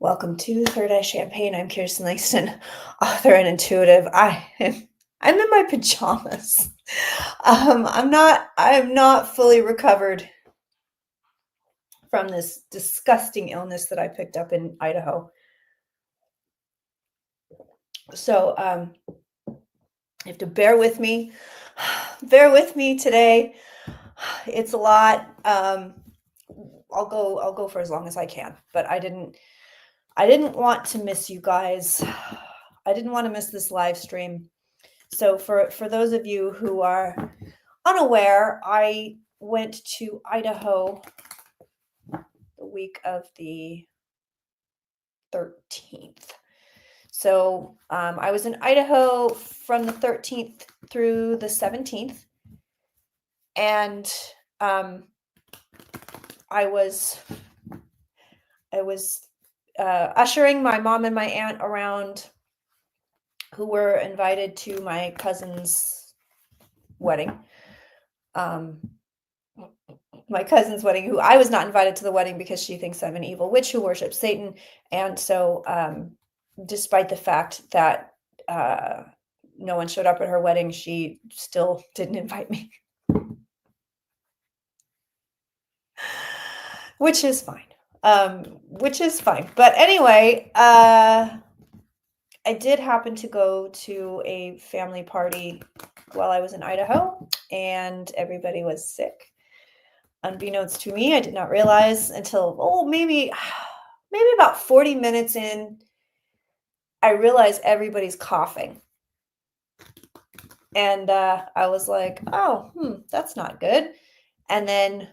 Welcome to Third Eye Champagne. I'm Kirsten Langston, author and intuitive. I'm in my pajamas. I'm not fully recovered from this disgusting illness that I picked up in Idaho. So you have to bear with me. Bear with me today. It's a lot. I'll go for as long as I can, but I didn't want to miss you guys. I didn't want to miss this live stream. So for those of you who are unaware, I went to Idaho the week of the 13th. So I was in Idaho from the 13th through the 17th. And I was ushering my mom and my aunt around, who were invited to my cousin's wedding. My cousin's wedding, who I was not invited to the wedding because she thinks I'm an evil witch who worships Satan. And so despite the fact that no one showed up at her wedding, she still didn't invite me. Which is fine. But anyway, I did happen to go to a family party while I was in Idaho, and everybody was sick. Unbeknownst to me, I did not realize until maybe about 40 minutes in, I realized everybody's coughing. And I was like, that's not good. And then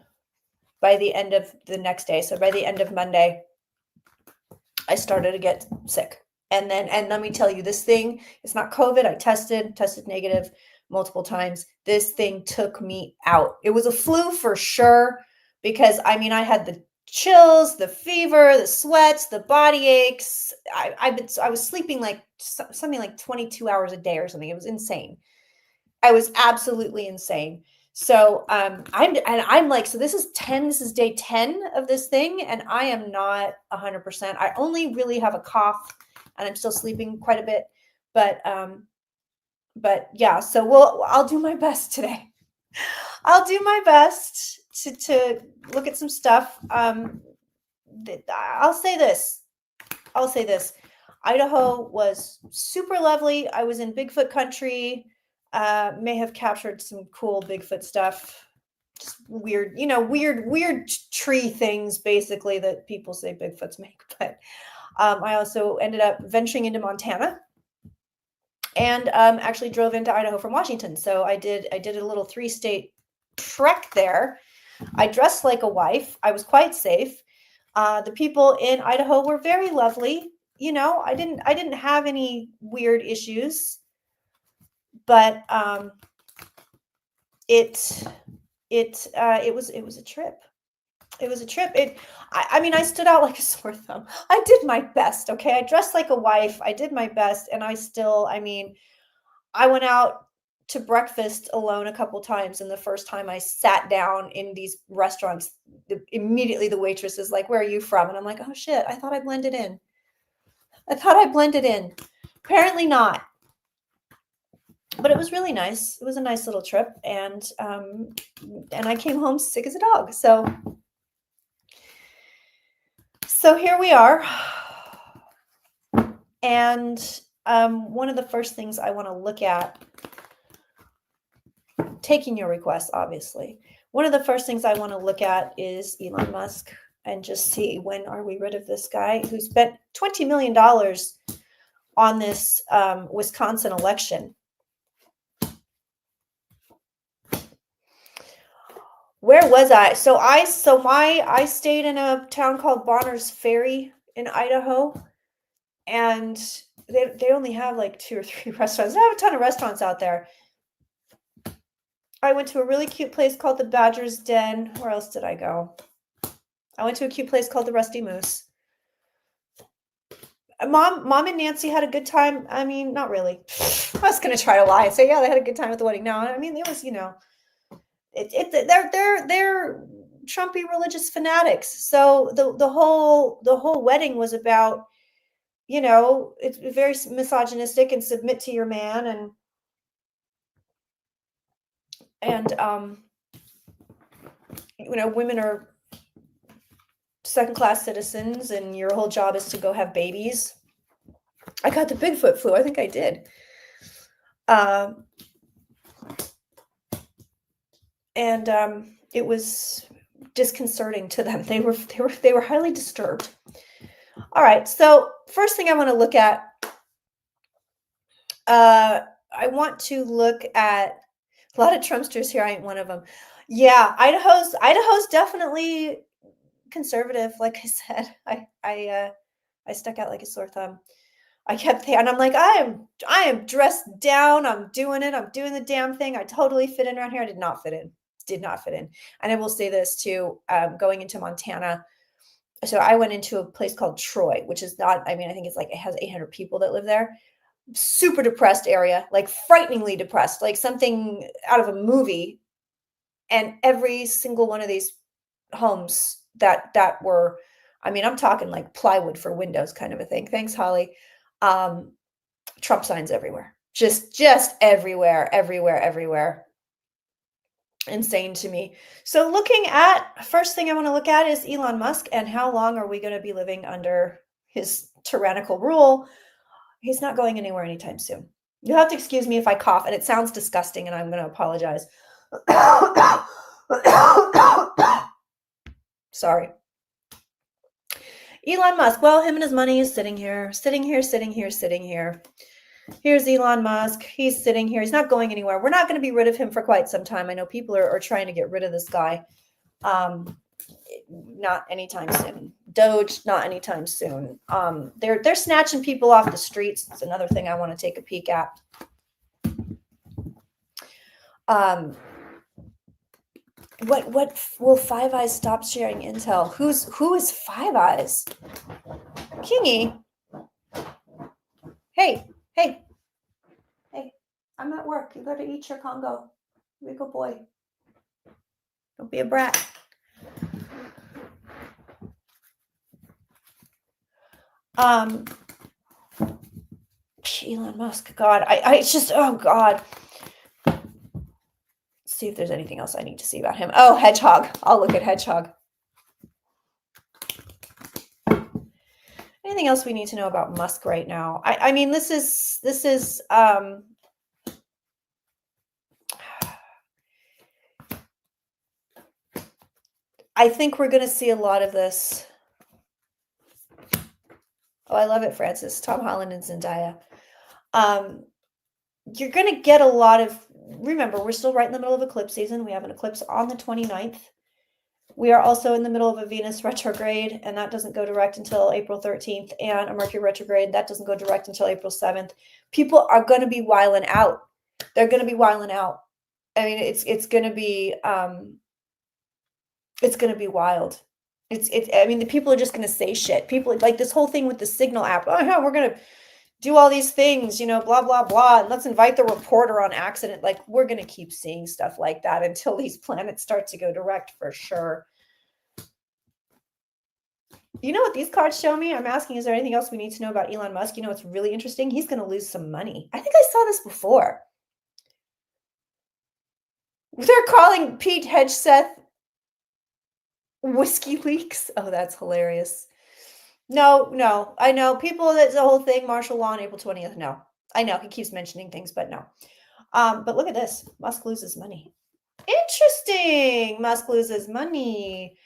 by the end of the next day, so by the end of Monday, I started to get sick. And let me tell you, this thing, it's not COVID. I tested negative multiple times. This thing took me out. It was a flu for sure, because I had the chills, the fever, the sweats, the body aches. I was sleeping like something like 22 hours a day or something. It was insane. I was absolutely insane. So I'm like, so this is day 10 of this thing, and I am not 100%. I only really have a cough, and I'm still sleeping quite a bit, but yeah, so I'll do my best today. I'll do my best to look at some stuff. I'll say this. Idaho was super lovely. I was in Bigfoot country. May have captured some cool Bigfoot stuff. Just weird tree things, basically, that people say Bigfoots make. But I also ended up venturing into Montana, and actually drove into Idaho from Washington. So I did a little 3-state trek there. I dressed like a wife. I was quite safe. The people in Idaho were very lovely. I didn't have any weird issues, but it was a trip. It was a trip. I stood out like a sore thumb. I did my best. Okay. I dressed like a wife. I did my best. And I went out to breakfast alone a couple times. And the first time I sat down in these restaurants, immediately the waitress is like, "Where are you from?" And I'm like, "Oh shit. I thought I blended in. Apparently not." But it was really nice. It was a nice little trip. And I came home sick as a dog. So here we are. And one of the first things I want to look at, taking your request, obviously, one of the first things I want to look at is Elon Musk, and just see, when are we rid of this guy who spent $20 million on this Wisconsin election? Where was I? So I stayed in a town called Bonner's Ferry in Idaho, and they only have like 2 or 3 restaurants. They have a ton of restaurants out there. I went to a really cute place called the Badger's Den. Where else did I go? I went to a cute place called the Rusty Moose. Mom and Nancy had a good time. Not really. I was gonna try to lie and say, yeah, they had a good time at the wedding. No, it was, they're Trumpy religious fanatics. So the whole wedding was about, it's very misogynistic and submit to your man, and women are second-class citizens, and your whole job is to go have babies. I got the Bigfoot flu. I think I did. And it was disconcerting to them. They were highly disturbed. All right. So first thing I want to look at, I want to look at a lot of Trumpsters here. I ain't one of them. Yeah, Idaho's definitely conservative. Like I said, I stuck out like a sore thumb. I kept and I'm like, I am dressed down. I'm doing it. I'm doing the damn thing. I totally fit in around here. I did not fit in. And I will say this too, going into Montana. So I went into a place called Troy, which is not, I think it's like, it has 800 people that live there. Super depressed area, like frighteningly depressed, like something out of a movie. And every single one of these homes that were, I'm talking like plywood for windows kind of a thing. Thanks, Holly. Trump signs everywhere. Just everywhere. Insane to me. So first thing I want to look at is Elon Musk, and how long are we going to be living under his tyrannical rule? He's not going anywhere anytime soon. You'll have to excuse me if I cough, and it sounds disgusting, and I'm going to apologize. Sorry. Elon Musk. Well, him and his money is sitting here. Here's Elon Musk. He's sitting here. He's not going anywhere. We're not going to be rid of him for quite some time. I know people are trying to get rid of this guy. Not anytime soon. Doge, not anytime soon. They're snatching people off the streets. It's another thing I want to take a peek at. What will Five Eyes stop sharing intel? Who is Five Eyes? Kingy. Hey, I'm at work. You got to eat your Congo. Be a good boy. Don't be a brat. Elon Musk. God, I just, oh God. Let's see if there's anything else I need to see about him. Oh, Hedgehog. I'll look at Hedgehog. Anything else we need to know about Musk right now? This is I think we're going to see a lot of this. Oh, I love it, Francis. Tom Holland and Zendaya. You're going to get a lot of, remember, we're still right in the middle of eclipse season. We have an eclipse on the 29th. We are also in the middle of a Venus retrograde, and that doesn't go direct until April 13th, and a Mercury retrograde, that doesn't go direct until April 7th. People are going to be wiling out. They're going to be wiling out. It's going to be wild. The people are just going to say shit. People like this whole thing with the Signal app. Oh yeah, we're going to do all these things, blah, blah, blah. And let's invite the reporter on accident. Like, we're going to keep seeing stuff like that until these planets start to go direct for sure. You know what these cards show me? I'm asking, is there anything else we need to know about Elon Musk? It's really interesting. He's going to lose some money. I think I saw this before. They're calling Pete Hegseth Whiskey Leaks. Oh, that's hilarious. No. I know people, that's the whole thing. Martial law on April 20th. No, I know he keeps mentioning things, but no. But look at this. Musk loses money. Interesting. Musk loses money.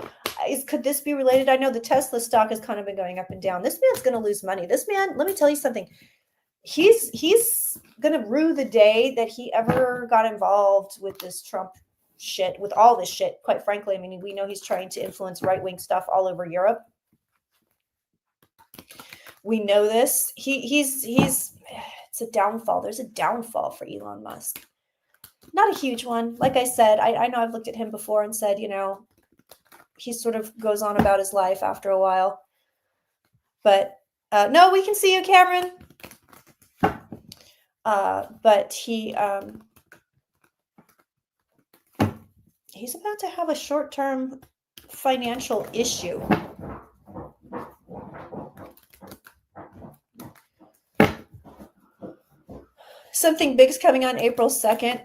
Could this be related? I know the Tesla stock has kind of been going up and down. This man's going to lose money. This man, let me tell you something. He's going to rue the day that he ever got involved with this Trump shit, with all this shit, quite frankly. We know he's trying to influence right-wing stuff all over Europe. We know this. He's it's a downfall. There's a downfall for Elon Musk. Not a huge one. Like I said, I know I've looked at him before and said, he sort of goes on about his life after a while. But no, we can see you, Cameron. But he's about to have a short-term financial issue. Something big's coming on April 2nd.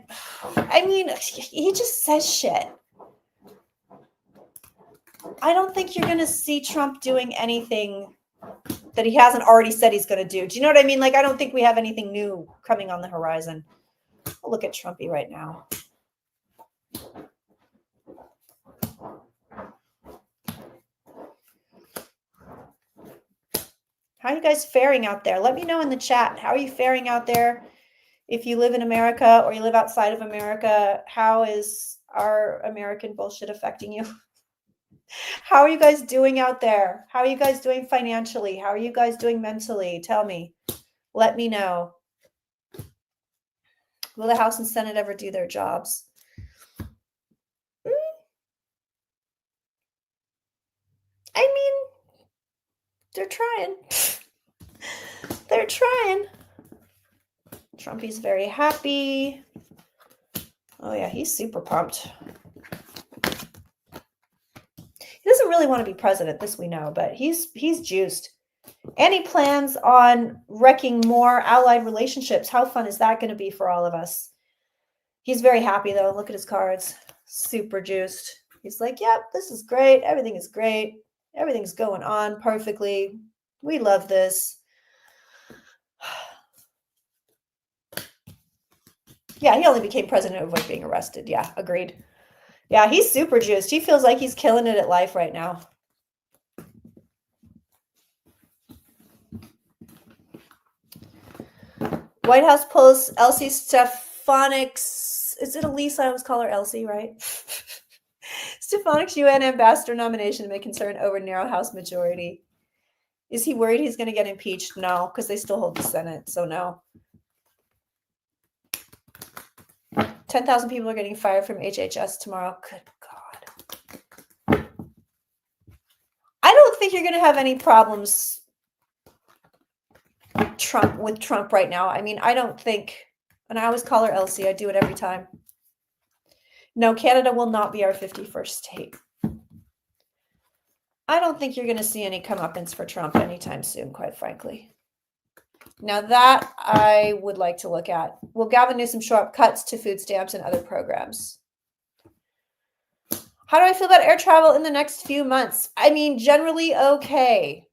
I mean, he just says shit. I don't think you're going to see Trump doing anything that he hasn't already said he's going to do. Do you know what I mean? Like, I don't think we have anything new coming on the horizon. I'll look at Trumpy right now. How are you guys faring out there? Let me know in the chat. How are you faring out there? If you live in America or you live outside of America, how is our American bullshit affecting you? How are you guys doing out there? How are you guys doing financially? How are you guys doing mentally? Tell me. Let me know. Will the House and Senate ever do their jobs? I mean, they're trying. They're trying. Trumpy's very happy. Oh yeah, he's super pumped. He doesn't really want to be president, this we know, but he's juiced. And he plans on wrecking more allied relationships. How fun is that going to be for all of us? He's very happy though. Look at his cards. Super juiced. He's like, yep, this is great. Everything is great. Everything's going on perfectly. We love this. Yeah, he only became president to avoid being arrested. Yeah, agreed. Yeah, he's super juiced. He feels like he's killing it at life right now. White House posts Elsie Stefanik's, is it Elise? I always call her Elsie, right? Stefanik's UN ambassador nomination may concern over narrow House majority. Is he worried he's going to get impeached? No, because they still hold the Senate, so no. 10,000 people are getting fired from HHS tomorrow. Good God. I don't think you're going to have any problems with Trump right now. I mean, I don't think, and I always call her Elsie. I do it every time. No, Canada will not be our 51st state. I don't think you're going to see any comeuppance for Trump anytime soon, quite frankly. Now that I would like to look at. Will Gavin Newsom show up cuts to food stamps and other programs? How do I feel about air travel in the next few months? I mean, generally okay.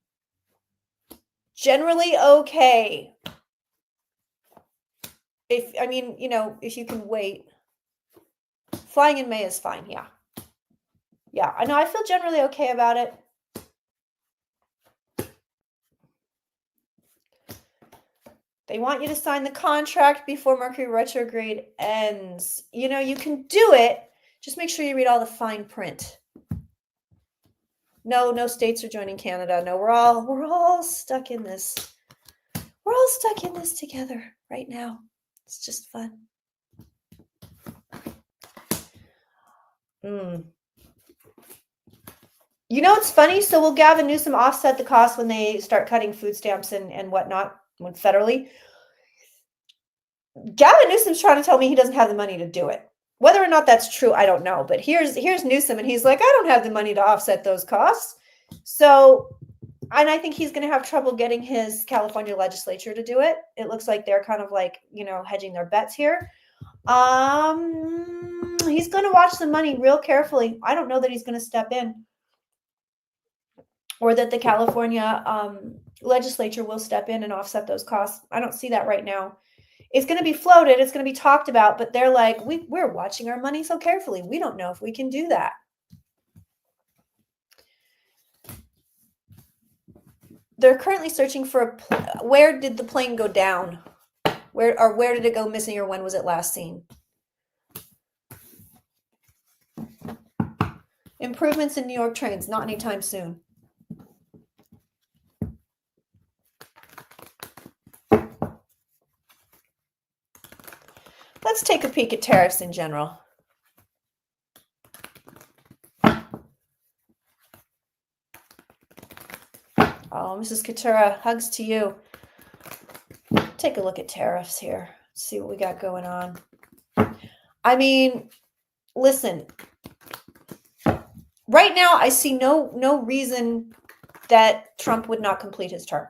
Generally okay. If you can wait. Flying in May is fine, yeah. Yeah, I know, I feel generally okay about it. They want you to sign the contract before Mercury retrograde ends. You can do it. Just make sure you read all the fine print. No states are joining Canada. No, we're all stuck in this. We're all stuck in this together right now. It's just fun. It's funny. So will Gavin Newsom offset the cost when they start cutting food stamps and whatnot federally? Gavin Newsom's trying to tell me he doesn't have the money to do it. Whether or not that's true, I don't know. But here's Newsom, and he's like, I don't have the money to offset those costs. So, and I think he's going to have trouble getting his California legislature to do it. It looks like they're kind of like, hedging their bets here. He's going to watch the money real carefully. I don't know that he's going to step in, or that the California legislature will step in and offset those costs. I don't see that right now. It's going to be floated. It's going to be talked about, but they're like, we're watching our money so carefully. We don't know if we can do that. They're currently searching for where did the plane go down? Where did it go missing, or when was it last seen? Improvements in New York trains, not anytime soon. Let's take a peek at tariffs in general. Oh, Mrs. Katura, hugs to you. Take a look at tariffs here. Let's see what we got going on. I mean, listen, Right now, I see no reason that Trump would not complete his term.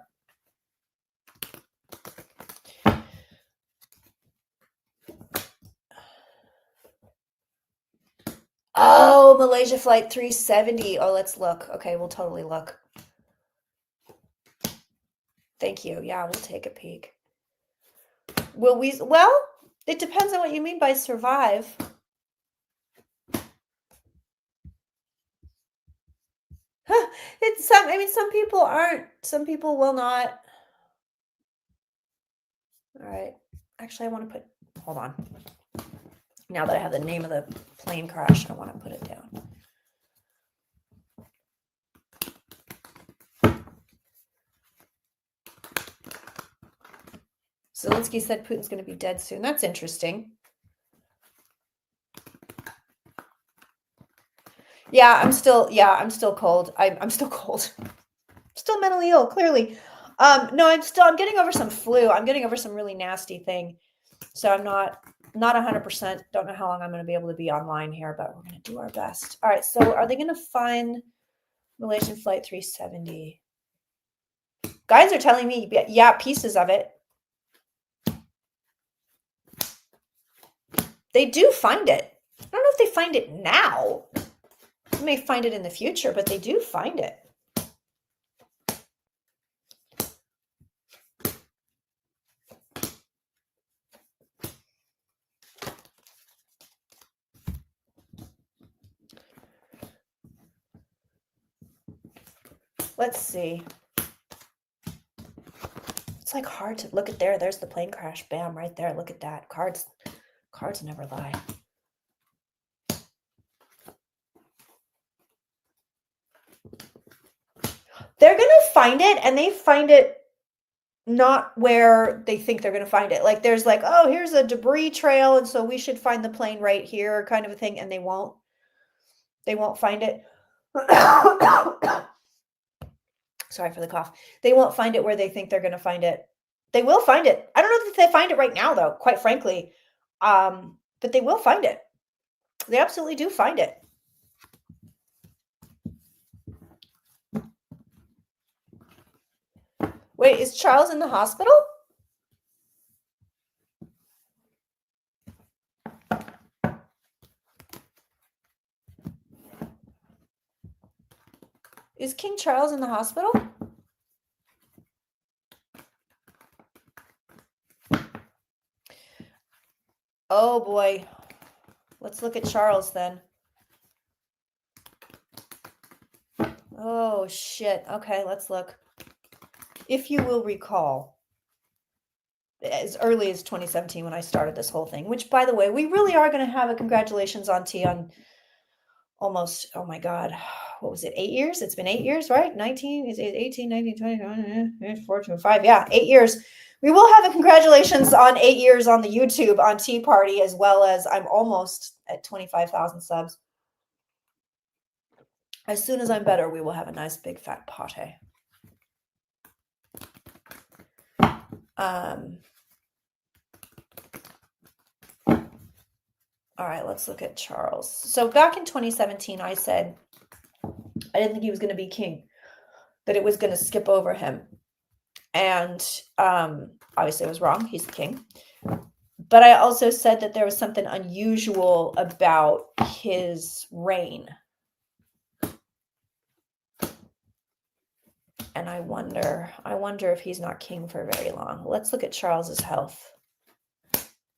Oh, Malaysia Flight 370. Oh, let's look. Okay, we'll totally look. Thank you. Yeah, we'll take a peek. Will we? Well, it depends on what you mean by survive. It's some. I mean, some people aren't. Some people will not. All right. Actually, I want to put. Hold on. Now that I have the name of the plane crash, I want to put it down. Zelensky said Putin's going to be dead soon. That's interesting. Yeah, I'm still cold. I'm still cold. Still mentally ill, clearly. No, I'm getting over some flu. I'm getting over some really nasty thing. So I'm not 100%. Don't know how long I'm going to be able to be online here, but we're going to do our best. All right. So are they going to find Malaysian Flight 370? Guys are telling me, yeah, pieces of it. They do find it. I don't know if they find it now. They may find it in the future, but they do find it. Let's see. It's like hard to look at there. There's the plane crash. Bam, right there. Look at that. Cards never lie. They're going to find it, and they find it not where they think they're going to find it. Like there's like, oh, here's a debris trail, and so we should find the plane right here, kind of a thing, and they won't find it. Sorry for the cough. They won't find it where they think they're going to find it. They will find it. I don't know if they find it right now, though, quite frankly. But they will find it. They absolutely do find it. Wait, is Charles in the hospital? Is King Charles in the hospital? Oh boy. Let's look at Charles then. Oh shit. Okay, let's look. If you will recall, as early as 2017 when I started this whole thing, which by the way, we really are going to have a congratulations on T on almost, oh my God, what was it? 8 years? It's been 8 years, right? 19, is it 18, 19, 20, 14, 5. Yeah, 8 years. We will have a congratulations on 8 years on the YouTube on Tea Party, as well as I'm almost at 25,000 subs. As soon as I'm better, we will have a nice big fat party. All right, let's look at Charles. So back in 2017, I said I didn't think he was going to be king, that it was going to skip over him. And obviously I was wrong. He's the king. But I also said that there was something unusual about his reign. And I wonder if he's not king for very long. Let's look at Charles's health.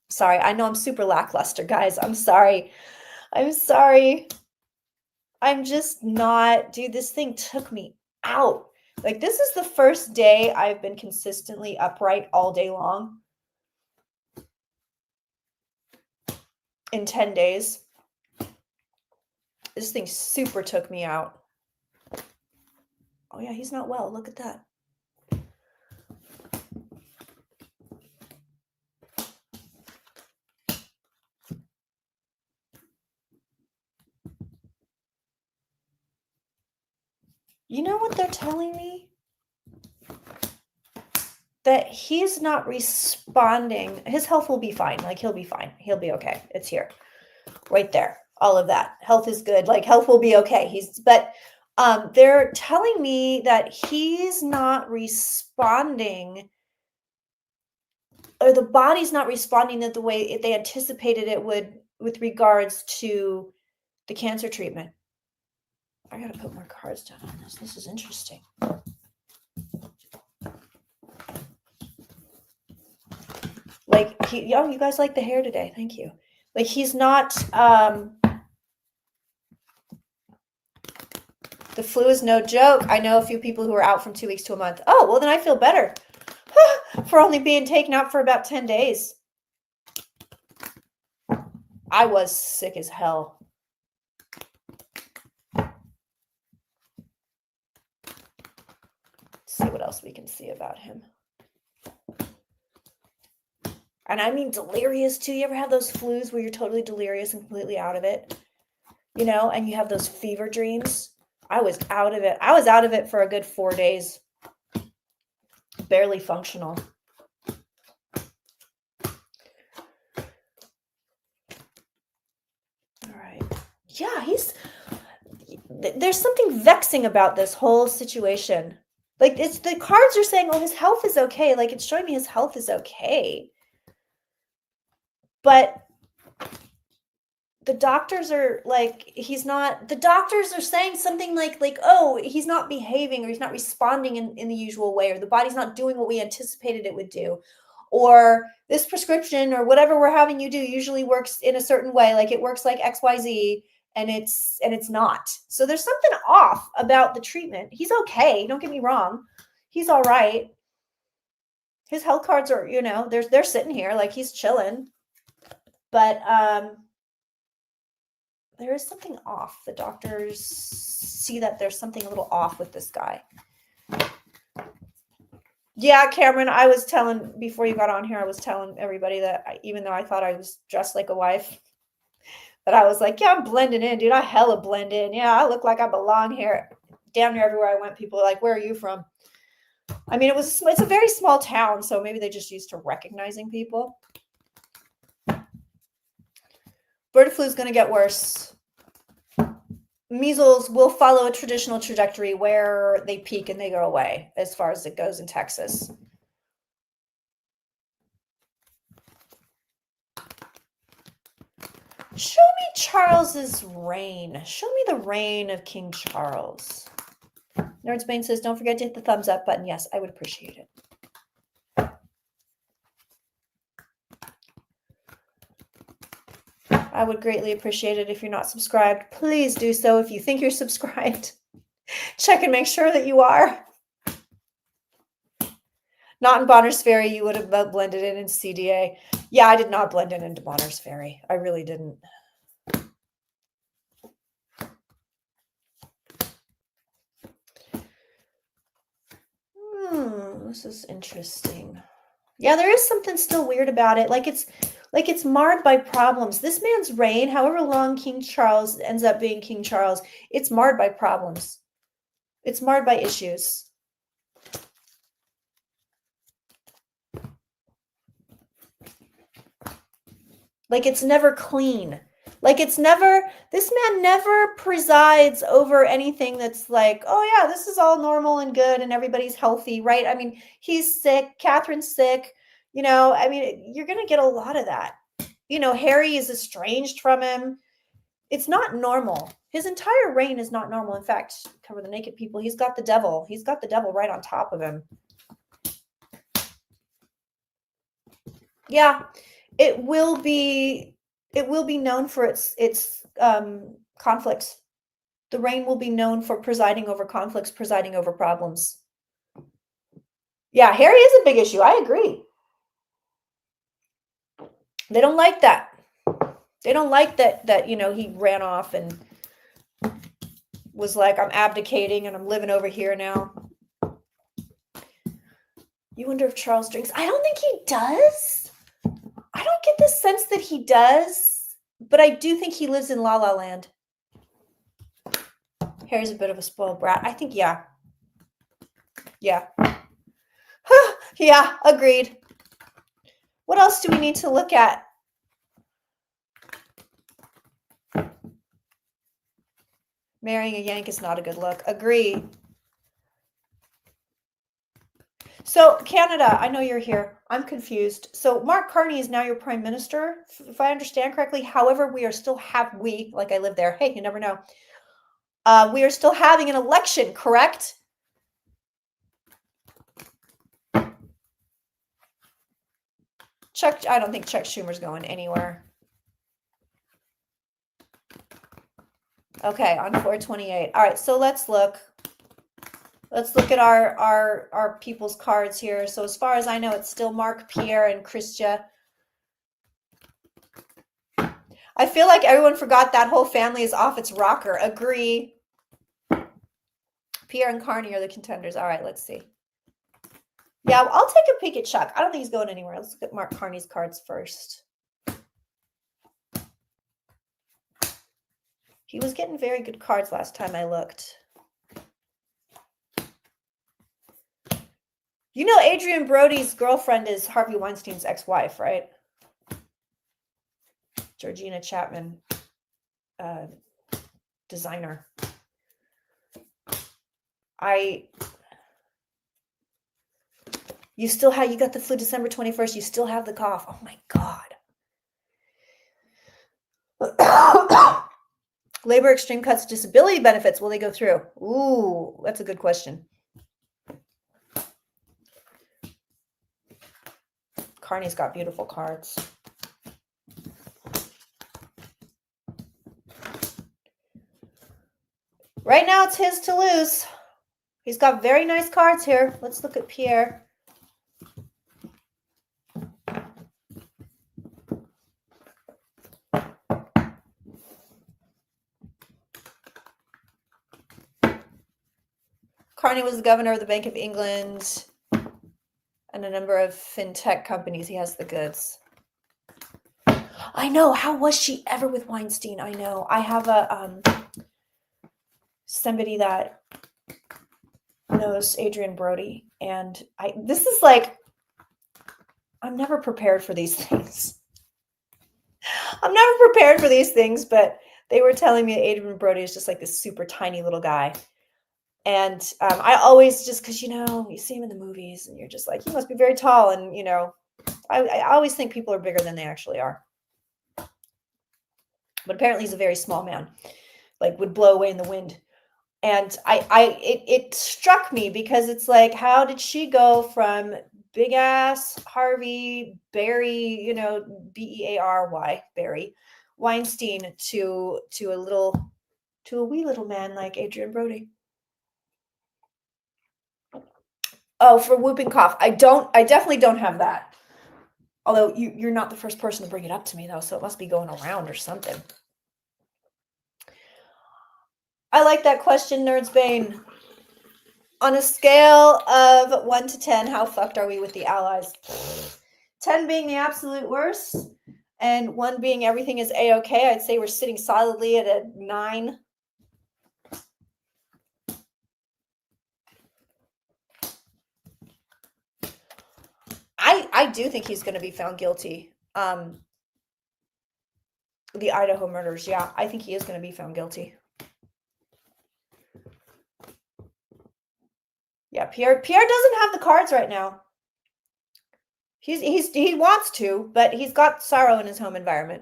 Sorry, I know I'm super lackluster, guys. I'm sorry. I'm just not, dude, this thing took me out. Like, this is the first day I've been consistently upright all day long. In 10 days. This thing super took me out. Oh yeah, he's not well. Look at that. You know what they're telling me? That he's not responding. His health will be fine. Like, he'll be fine. He'll be okay. It's here. Right there. all of that. Health is good. Like health will be okay. But they're telling me that he's not responding, or the body's not responding the way they anticipated it would with regards to the cancer treatment. I gotta put more cards down on this. This is interesting. Like you guys like the hair today. Thank you. Like he's not, the flu is no joke. I know a few people who are out from 2 weeks to a month. Oh, well then I feel better for only being taken out for about 10 days. I was sick as hell. Let's see what else we can see about him. And I mean delirious too. You ever have those flus where you're totally delirious and completely out of it? You know, and you have those fever dreams. I was out of it. I was out of it for a good 4 days. Barely functional. All right. Yeah, there's something vexing about this whole situation. Like it's the cards are saying, oh, his health is okay. Like it's showing me his health is okay. But the doctors are like, the doctors are saying something like, oh, he's not behaving, or he's not responding in the usual way, or the body's not doing what we anticipated it would do, or this prescription or whatever we're having you do usually works in a certain way. Like it works like XYZ, and it's not. So there's something off about the treatment. He's okay. Don't get me wrong. He's all right. His health cards are, they're sitting here like he's chilling. But there is something off. The doctors see that there's something a little off with this guy. Yeah, Cameron, I was telling, before you got on here, I was telling everybody that even though I thought I was dressed like a wife, that I was like, yeah, I'm blending in, dude. I hella blend in. Yeah, I look like I belong here. Damn near everywhere I went, people are like, where are you from? I mean, it's a very small town, so maybe they just used to recognizing people. Bird flu is going to get worse. Measles will follow a traditional trajectory where they peak and they go away, as far as it goes in Texas. Show me Charles's reign. Show me the reign of King Charles. Nerdsbane says, don't forget to hit the thumbs up button. Yes, I would appreciate it. I would greatly appreciate it if you're not subscribed. Please do so. If you think you're subscribed, check and make sure that you are. Not in Bonner's Ferry, you would have blended in CDA. Yeah, I did not blend in into Bonner's Ferry. I really didn't. This is interesting. Yeah, there is something still weird about it. Like it's marred by problems. This man's reign, however long King Charles ends up being King Charles, it's marred by problems. It's marred by issues. Like it's never clean. Like this man never presides over anything that's like, oh yeah, this is all normal and good and everybody's healthy, right? I mean, he's sick, Catherine's sick, I mean, you're going to get a lot of that. Harry is estranged from him. It's not normal. His entire reign is not normal. In fact, cover the naked people. He's got the devil. He's got the devil right on top of him. Yeah, it will be known for its conflicts. The reign will be known for presiding over conflicts, presiding over problems. Yeah, Harry is a big issue. I agree. They don't like that. They don't like that he ran off and was like, I'm abdicating and I'm living over here now. You wonder if Charles drinks. I don't think he does. I don't get the sense that he does, but I do think he lives in La La Land. Harry's a bit of a spoiled brat. I think, yeah. Yeah. Yeah, agreed. What else do we need to look at? Marrying a Yank is not a good look. Agree. So Canada, I know you're here. I'm confused. So Mark Carney is now your prime minister, if I understand correctly. However, we are still like I live there. Hey, you never know. We are still having an election, correct? I don't think Chuck Schumer's going anywhere. Okay, on 428. All right, so let's look. Let's look at our people's cards here. So as far as I know, it's still Mark, Pierre, and Christia. I feel like everyone forgot that whole family is off its rocker. Agree. Pierre and Carney are the contenders. All right, let's see. Yeah, I'll take a peek at Chuck. I don't think he's going anywhere. Let's look at Mark Carney's cards first. He was getting very good cards last time I looked. You know, Adrian Brody's girlfriend is Harvey Weinstein's ex-wife, right? Georgina Chapman, designer. You got the flu December 21st. You still have the cough. Oh my God. Labor extreme cuts disability benefits. Will they go through? Ooh, that's a good question. Carney's got beautiful cards. Right now it's his to lose. He's got very nice cards here. Let's look at Pierre. Carney was the governor of the Bank of England and a number of fintech companies. He has the goods. I know. How was she ever with Weinstein? I know. I have somebody that knows Adrian Brody, and this is like, I'm never prepared for these things. I'm never prepared for these things, but they were telling me Adrian Brody is just like this super tiny little guy. And I always just, because, you see him in the movies and you're just like, he must be very tall. And, I always think people are bigger than they actually are. But apparently he's a very small man, like would blow away in the wind. And it struck me because it's like, how did she go from big ass Harvey Barry, Beary Barry Weinstein to a wee little man like Adrian Brody? Oh, for whooping cough. I definitely don't have that. Although you're not the first person to bring it up to me, though, so it must be going around or something. I like that question, Nerdsbane. On a scale of 1 to 10, how fucked are we with the Allies? 10 being the absolute worst, and 1 being everything is A-okay. I'd say we're sitting solidly at a 9. I do think he's going to be found guilty. The Idaho murders, yeah, I think he is going to be found guilty. Yeah, Pierre doesn't have the cards right now. He wants to, but he's got sorrow in his home environment.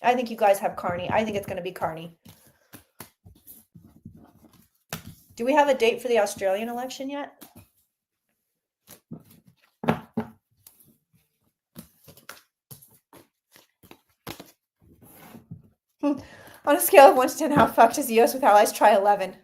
I think you guys have Carney. I think it's going to be Carney. Do we have a date for the Australian election yet? On a scale of 1 to 10, how fucked is the US with allies? Try 11.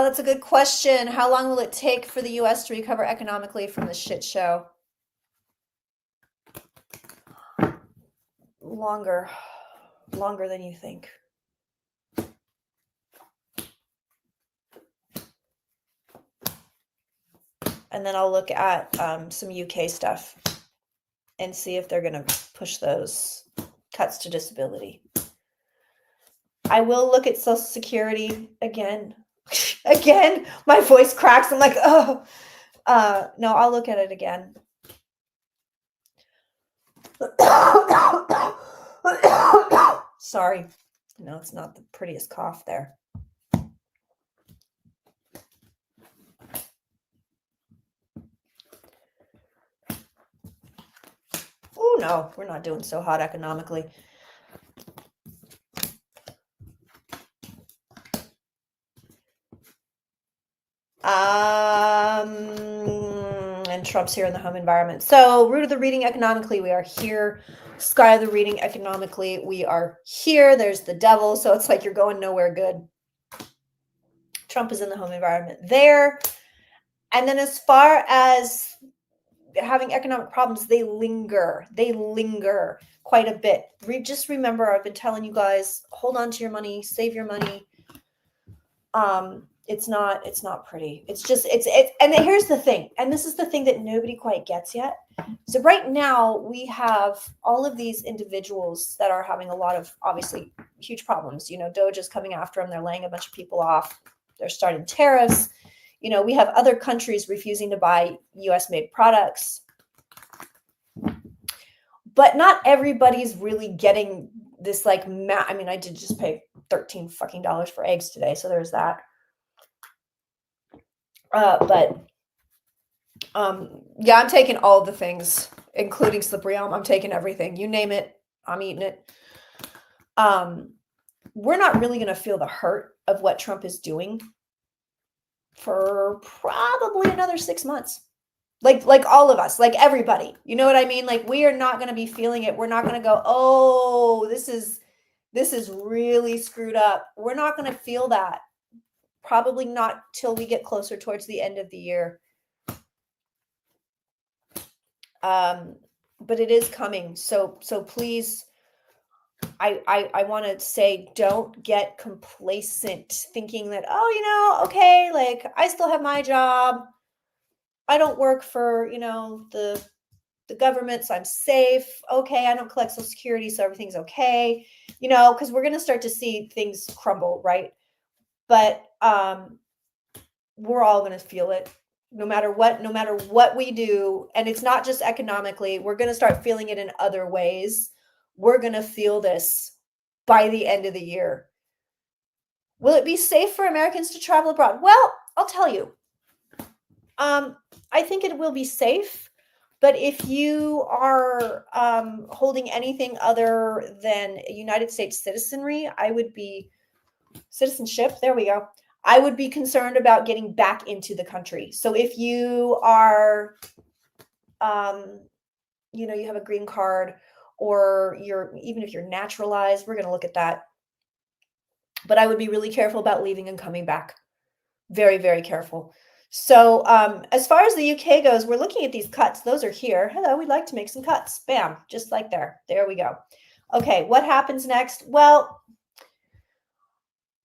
That's a good question. How long will it take for the US to recover economically from the shit show? Longer than you think. And then I'll look at some UK stuff and see if they're going to push those cuts to disability. I will look at Social Security again. Again, my voice cracks. I'm like, oh, no, I'll look at it again. Sorry. No, it's not the prettiest cough there. Oh, no, we're not doing so hot economically. And Trump's here in the home environment. So, root of the reading economically, we are here. Sky of the reading economically, we are here. There's the devil. So, it's like you're going nowhere good. Trump is in the home environment there. And then, as far as having economic problems, they linger. They linger quite a bit. Just remember, I've been telling you guys, hold on to your money, save your money. It's not pretty. It's and here's the thing, and this is the thing that nobody quite gets yet. So right now we have all of these individuals that are having a lot of obviously huge problems. Doge is coming after them. They're laying a bunch of people off. They're starting tariffs. We have other countries refusing to buy US made products. But not everybody's really getting this I did just pay $13 fucking for eggs today, so there's that. Yeah, I'm taking all the things, including slippery elm. I'm taking everything. You name it, I'm eating it. We're not really going to feel the hurt of what Trump is doing for probably another 6 months. Like all of us, like everybody. You know what I mean? Like we are not going to be feeling it. We're not going to go, oh, this is really screwed up. We're not going to feel that. Probably not till we get closer towards the end of the year. But it is coming. So please, I want to say, don't get complacent thinking that, okay, like I still have my job. I don't work for, the government, so I'm safe. Okay, I don't collect Social Security, so everything's okay. Because we're going to start to see things crumble, right? But we're all going to feel it. No matter what we do, and it's not just economically, we're going to start feeling it in other ways. We're going to feel this by the end of the year. Will it be safe for Americans to travel abroad? Well, I'll tell you. I think it will be safe, but if you are holding anything other than United States citizenship, there we go. I would be concerned about getting back into the country. So if you are, you have a green card, or even if you're naturalized, we're going to look at that. But I would be really careful about leaving and coming back. Very, very careful. So as far as the UK goes, we're looking at these cuts. Those are here. Hello, we'd like to make some cuts. Bam, just like there. There we go. Okay, what happens next? Well,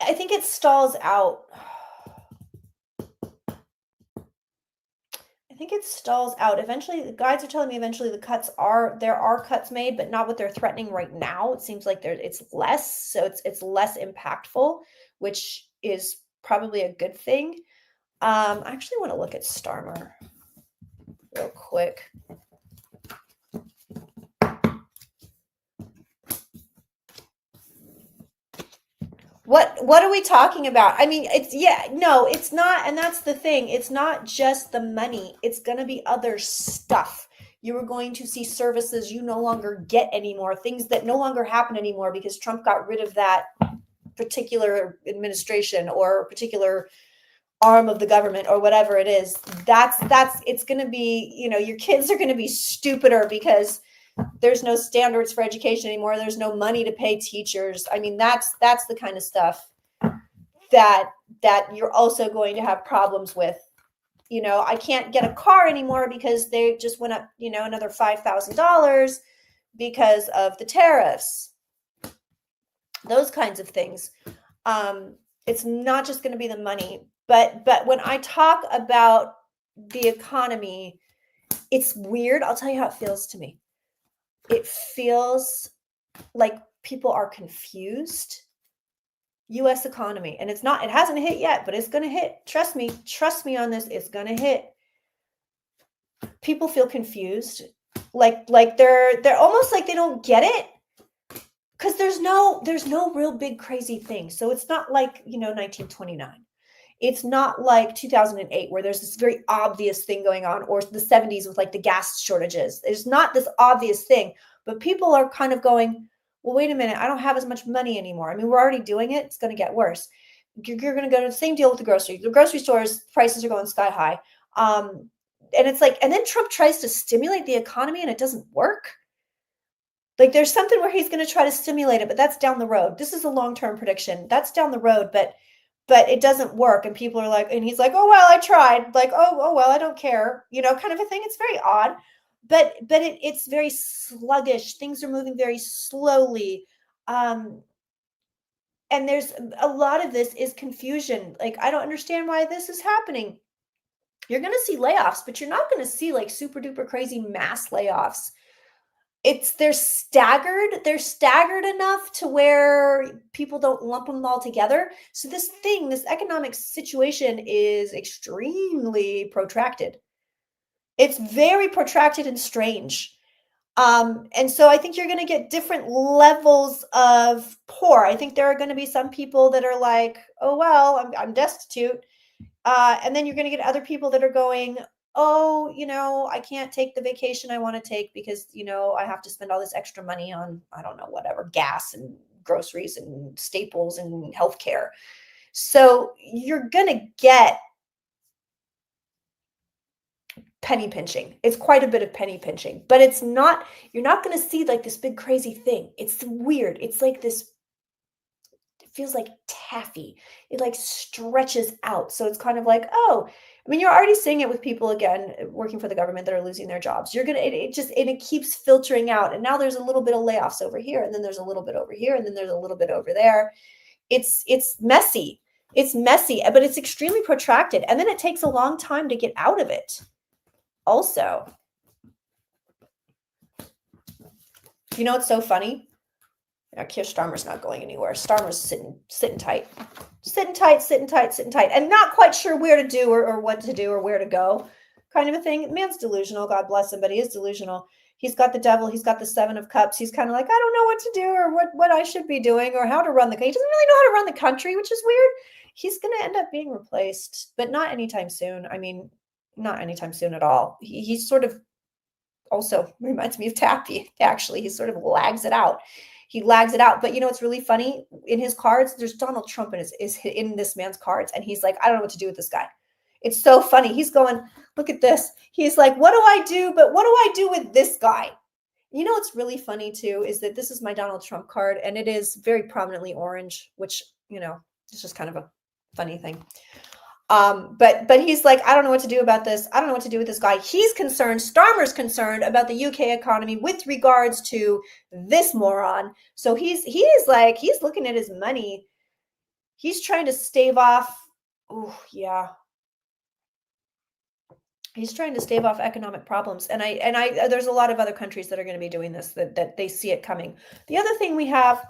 I think it stalls out. Eventually, the guides are telling me eventually there are cuts made, but not what they're threatening right now. It seems like it's less, so it's less impactful, which is probably a good thing. I actually want to look at Starmer real quick. What are we talking about? I mean, it's not, and that's the thing. It's not just the money. It's going to be other stuff. You are going to see services you no longer get anymore, things that no longer happen anymore because Trump got rid of that particular administration or particular arm of the government or whatever it is. It's going to be, your kids are going to be stupider because there's no standards for education anymore. There's no money to pay teachers. I mean, that's the kind of stuff that you're also going to have problems with. I can't get a car anymore because they just went up, another $5,000 because of the tariffs. Those kinds of things. It's not just going to be the money. But when I talk about the economy, it's weird. I'll tell you how it feels to me. It feels like people are confused. US economy. And it hasn't hit yet, but it's going to hit. Trust me on this. It's going to hit. People feel confused. Like they're almost like they don't get it. Because there's no real big crazy thing. So it's not like, 1929. It's not like 2008 where there's this very obvious thing going on, or the 70s with like the gas shortages. There's not this obvious thing, but people are kind of going, well, wait a minute, I don't have as much money anymore. I mean, we're already doing it. It's going to get worse. You're going to go to the same deal with the grocery stores. Prices are going sky high. And it's like, and then Trump tries to stimulate the economy and it doesn't work. Like there's something where he's going to try to stimulate it, but that's down the road. This is a long-term prediction. That's down the road, but it doesn't work. And people are like, and he's like, oh, well, I tried. Like, oh, well, I don't care, kind of a thing. It's very odd, but it's very sluggish. Things are moving very slowly. And there's a lot of this is confusion. Like, I don't understand why this is happening. You're going to see layoffs, but you're not going to see like super duper crazy mass layoffs. They're staggered enough to where people don't lump them all together. So this economic situation is extremely protracted. It's very protracted and strange. And so I think you're going to get different levels of poor. I think there are going to be some people that are like, oh, well, I'm destitute. And then you're going to get other people that are going, oh, I can't take the vacation I want to take because, I have to spend all this extra money on, I don't know, whatever, gas and groceries and staples and healthcare. So you're going to get penny pinching. It's quite a bit of penny pinching, but you're not going to see like this big crazy thing. It's weird. It's like this, it feels like taffy. It like stretches out. So it's kind of like, oh, I mean, you're already seeing it with people, again, working for the government that are losing their jobs. It keeps filtering out. And now there's a little bit of layoffs over here. And then there's a little bit over here. And then there's a little bit over there. It's messy. It's messy, but it's extremely protracted. And then it takes a long time to get out of it. Also, it's so funny. Keir Starmer's not going anywhere. Starmer's sitting tight, and not quite sure where to do or what to do or where to go, kind of a thing. Man's delusional. God bless him, but he is delusional. He's got the devil. He's got the 7 of Cups. He's kind of like, I don't know what to do or what I should be doing or how to run the country. He doesn't really know how to run the country, which is weird. He's going to end up being replaced, but not anytime soon. I mean, not anytime soon at all. He sort of also reminds me of Tappy, actually. He sort of lags it out. But it's really funny. In his cards, there's Donald Trump is in this man's cards. And he's like, I don't know what to do with this guy. It's so funny. He's going, look at this. He's like, what do I do? But what do I do with this guy? What's really funny too, is that this is my Donald Trump card and it is very prominently orange, which, it's just kind of a funny thing. But he's like, I don't know what to do about this. I don't know what to do with this guy. He's concerned. Starmer's concerned about the UK economy with regards to this moron. So he's looking at his money. He's trying to stave off. Oh yeah. He's trying to stave off economic problems. And I there's a lot of other countries that are going to be doing this, that they see it coming. The other thing we have,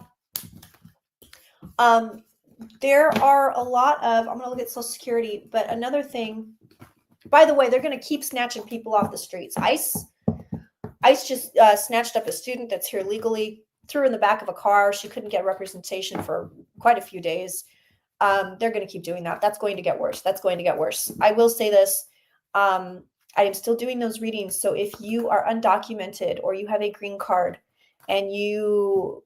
there are a lot of, I'm going to look at Social Security, but another thing, by the way, they're going to keep snatching people off the streets. ICE just snatched up a student that's here legally, threw her in the back of a car. She couldn't get representation for quite a few days. They're going to keep doing that. That's going to get worse. I will say this. I am still doing those readings. So if you are undocumented or you have a green card and you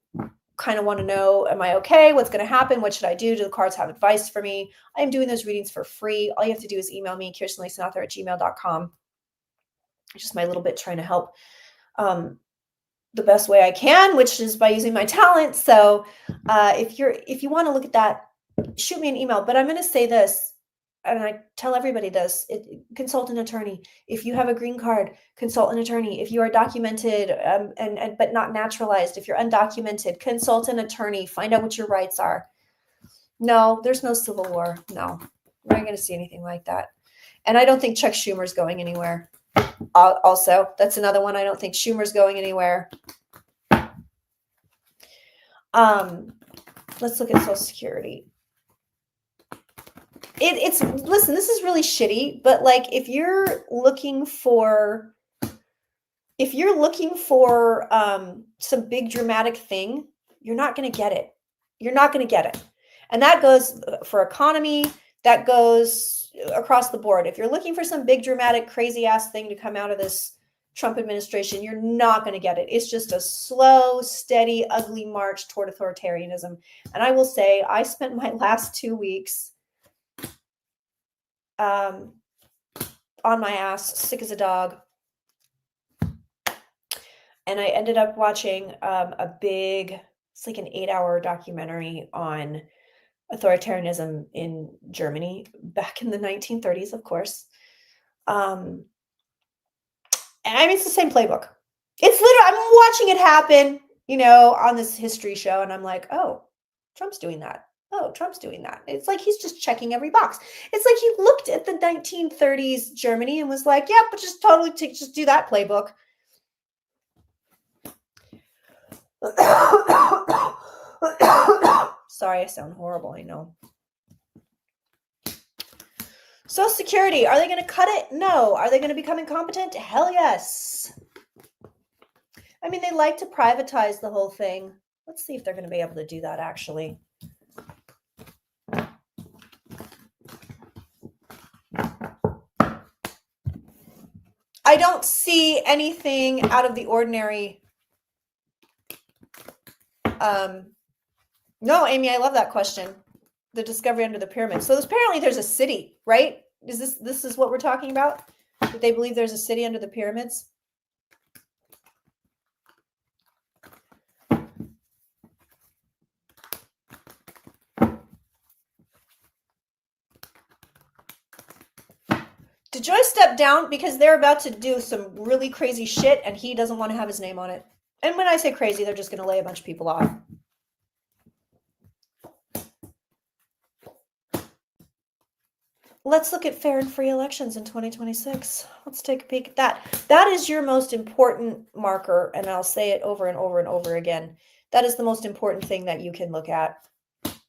kind of want to know, am I okay? What's going to happen? What should I do? Do the cards have advice for me? I am doing those readings for free. All you have to do is email me, kirstenleesonauthor@gmail.com. Just my little bit trying to help the best way I can, which is by using my talent. So if you want to look at that, shoot me an email. But I'm going to say this, and I tell everybody this, consult an attorney. If you have a green card, consult an attorney. If you are documented but not naturalized, if you're undocumented, consult an attorney. Find out what your rights are. No, there's no civil war. No, we're not going to see anything like that. And I don't think Chuck Schumer's going anywhere. Also, that's another one. I don't think Schumer's going anywhere. let's look at Social Security. Listen, this is really shitty, but like if you're looking for some big dramatic thing, you're not going to get it. You're not going to get it. And that goes for economy, that goes across the board. If you're looking for some big dramatic crazy ass thing to come out of this Trump administration, you're not going to get it. It's just a slow, steady, ugly march toward authoritarianism. And I will say, I spent my last 2 weeks on my ass, sick as a dog. And I ended up watching it's like an 8-hour documentary on authoritarianism in Germany back in the 1930s, of course. And I mean, it's the same playbook. It's literally, I'm watching it happen, on this history show. And I'm like, oh, Trump's doing that. Oh, Trump's doing that. It's like he's just checking every box. It's like he looked at the 1930s Germany and was like, yeah, but just just do that playbook. Sorry, I sound horrible, I know. Social Security, are they going to cut it? No. Are they going to become incompetent? Hell yes. I mean, they like to privatize the whole thing. Let's see if they're going to be able to do that, actually. I don't see anything out of the ordinary. No, Amy, I love that question. The discovery under the pyramid. So apparently there's a city, right? Is this is what we're talking about? That they believe there's a city under the pyramids? Did Joyce step down because they're about to do some really crazy shit and he doesn't want to have his name on it? And when I say crazy, they're just going to lay a bunch of people off. Let's look at fair and free elections in 2026. Let's take a peek at that. That is your most important marker, and I'll say it over and over and over again. That is the most important thing that you can look at.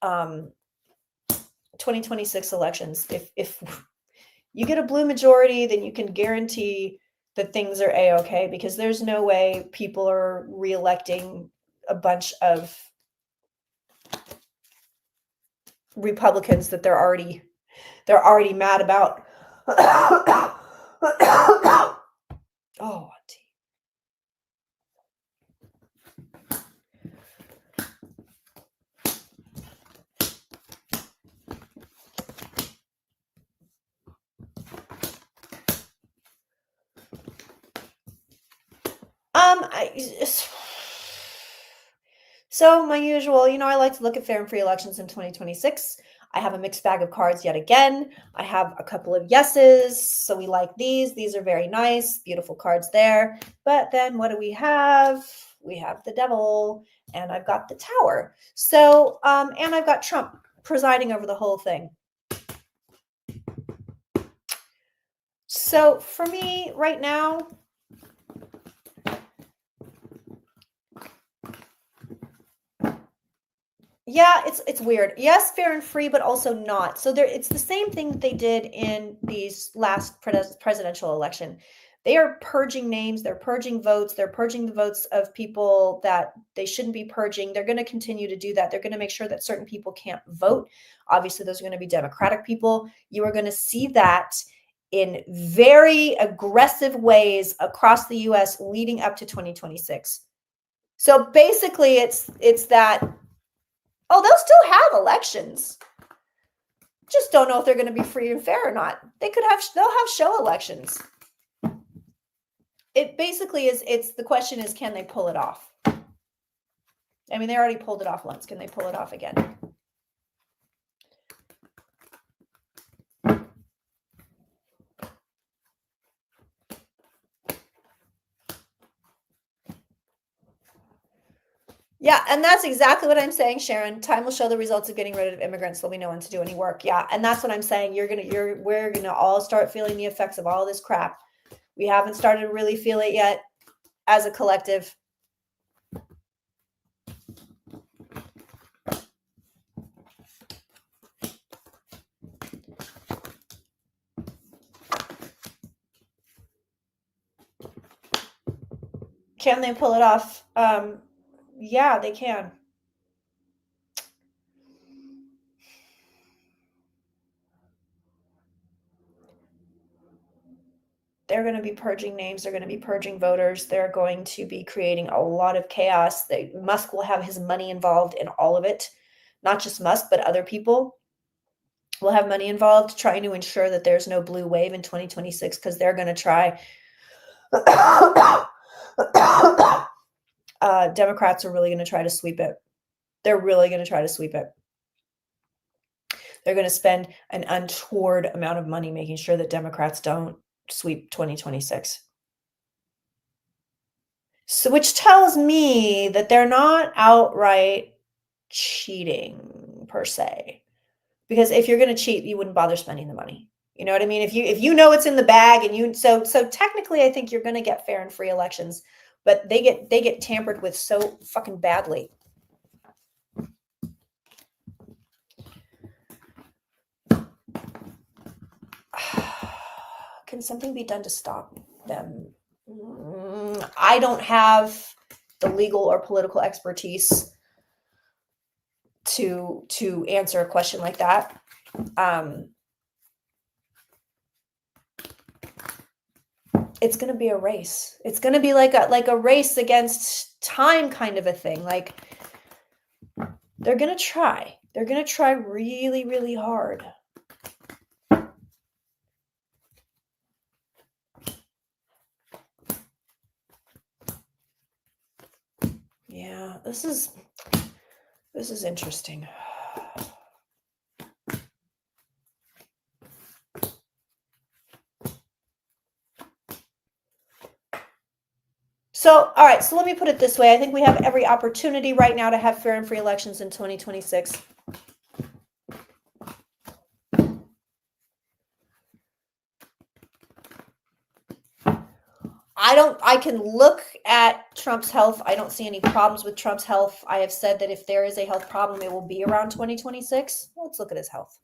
2026 elections. If you get a blue majority, then you can guarantee that things are A-okay, because there's no way people are reelecting a bunch of Republicans that they're already mad about. Oh, so my usual, I like to look at fair and free elections in 2026. I have a mixed bag of cards yet again. I have a couple of yeses. So we like these. These are very nice, beautiful cards there. But then what do we have? We have the devil and I've got the tower. So, and I've got Trump presiding over the whole thing. So for me right now, yeah, it's weird. Yes, fair and free, but also not. So it's the same thing that they did in these last presidential election. They are purging names. They're purging votes. They're purging the votes of people that they shouldn't be purging. They're going to continue to do that. They're going to make sure that certain people can't vote. Obviously, those are going to be Democratic people. You are going to see that in very aggressive ways across the U.S. leading up to 2026. So basically, it's that, oh, they'll still have elections. Just don't know if they're going to be free and fair or not. They'll have show elections. It basically is, the question is, can they pull it off? I mean, they already pulled it off once. Can they pull it off again? Yeah, and that's exactly what I'm saying, Sharon. Time will show the results of getting rid of immigrants. There'll be no one to do any work. Yeah, and that's what I'm saying. We're gonna all start feeling the effects of all this crap. We haven't started to really feel it yet as a collective. Can they pull it off? Yeah, they can. They're going to be purging names. They're going to be purging voters. They're going to be creating a lot of chaos. Musk will have his money involved in all of it. Not just Musk, but other people will have money involved trying to ensure that there's no blue wave in 2026 because they're going to try. Democrats are really going to try to sweep it. They're really going to try to sweep it. They're going to spend an untoward amount of money making sure that Democrats don't sweep 2026. So, which tells me that they're not outright cheating per se. Because if you're going to cheat, you wouldn't bother spending the money. You know what I mean? If you know it's in the bag and you so technically I think you're going to get fair and free elections, but they get tampered with so fucking badly. Can something be done to stop them? I don't have the legal or political expertise to answer a question like that. It's going to be a race. It's going to be like a race against time kind of a thing. Like they're going to try. They're going to try really, really hard. Yeah, this is interesting. So, all right, so let me put it this way. I think we have every opportunity right now to have fair and free elections in 2026. I can look at Trump's health. I don't see any problems with Trump's health. I have said that if there is a health problem, it will be around 2026. Let's look at his health.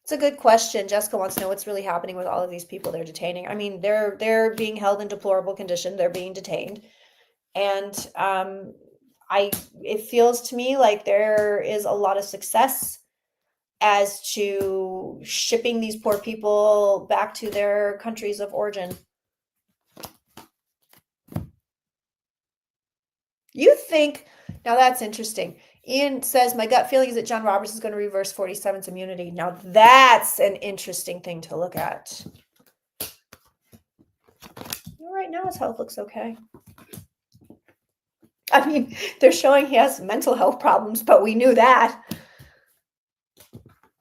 It's a good question. Jessica wants to know what's really happening with all of these people they're detaining. I mean, they're being held in deplorable condition. They're being detained. And it feels to me like there is a lot of success as to shipping these poor people back to their countries of origin. You think, now that's interesting. Ian says, my gut feeling is that John Roberts is going to reverse 47's immunity. Now that's an interesting thing to look at. Right now his health looks okay. I mean, they're showing he has mental health problems, but we knew that.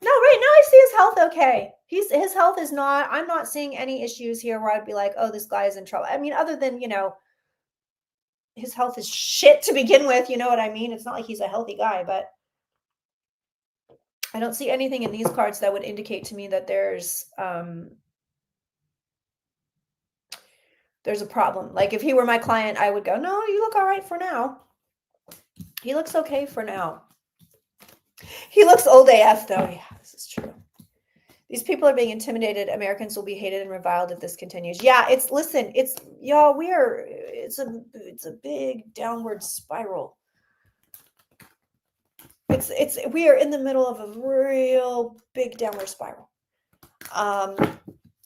No, right now I see his health okay. His health is not, I'm not seeing any issues here where I'd be like, oh, this guy is in trouble. I mean, other than, his health is shit to begin with, you know what I mean? It's not like he's a healthy guy, but I don't see anything in these cards that would indicate to me that there's a problem. Like if he were my client, I would go, no, you look all right for now. He looks okay for now. He looks old AF though. Yeah, this is true. These people are being intimidated. Americans will be hated and reviled if this continues. Yeah, it's y'all, it's a big downward spiral. We are in the middle of a real big downward spiral.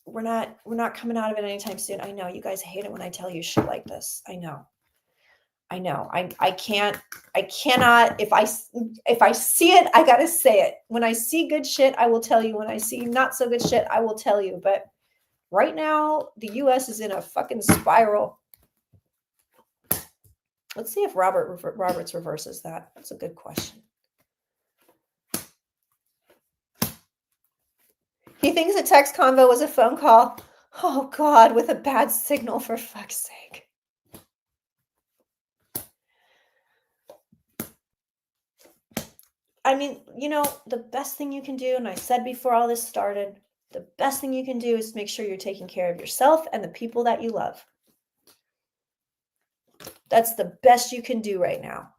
We're not coming out of it anytime soon. I know you guys hate it when I tell you shit like this. I know. I cannot, if I see it, I gotta say it. When I see good shit, I will tell you. When I see not so good shit, I will tell you. But right now, the US is in a fucking spiral. Let's see if Roberts reverses that. That's a good question. He thinks a text convo was a phone call. Oh God, with a bad signal, for fuck's sake. I mean, the best thing you can do, and I said before all this started, the best thing you can do is make sure you're taking care of yourself and the people that you love. That's the best you can do right now.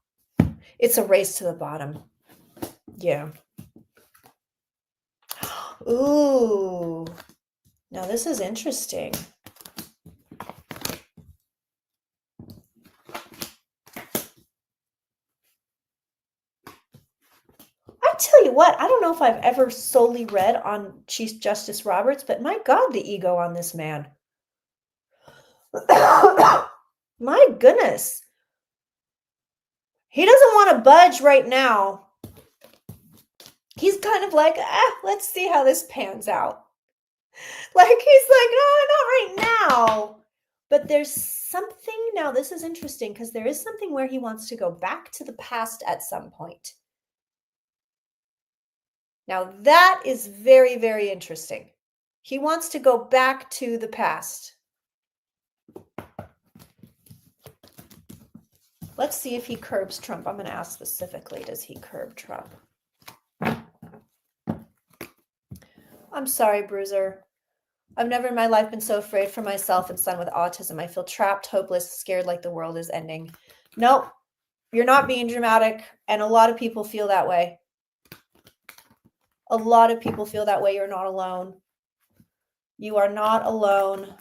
It's a race to the bottom. Yeah. Ooh. Now this is interesting. I tell you what, I don't know if I've ever solely read on Chief Justice Roberts, but my God, the ego on this man. My goodness. He doesn't want to budge right now. He's kind of like, let's see how this pans out. Like, he's like, no, not right now. But there's something, now this is interesting because there is something where he wants to go back to the past at some point. Now that is very, very interesting. He wants to go back to the past. Let's see if he curbs Trump. I'm going to ask specifically, does he curb Trump? I'm sorry, Bruiser. I've never in my life been so afraid for myself and son with autism. I feel trapped, hopeless, scared like the world is ending. Nope, you're not being dramatic, and a lot of people feel that way. A lot of people feel that way. You're not alone. You are not alone.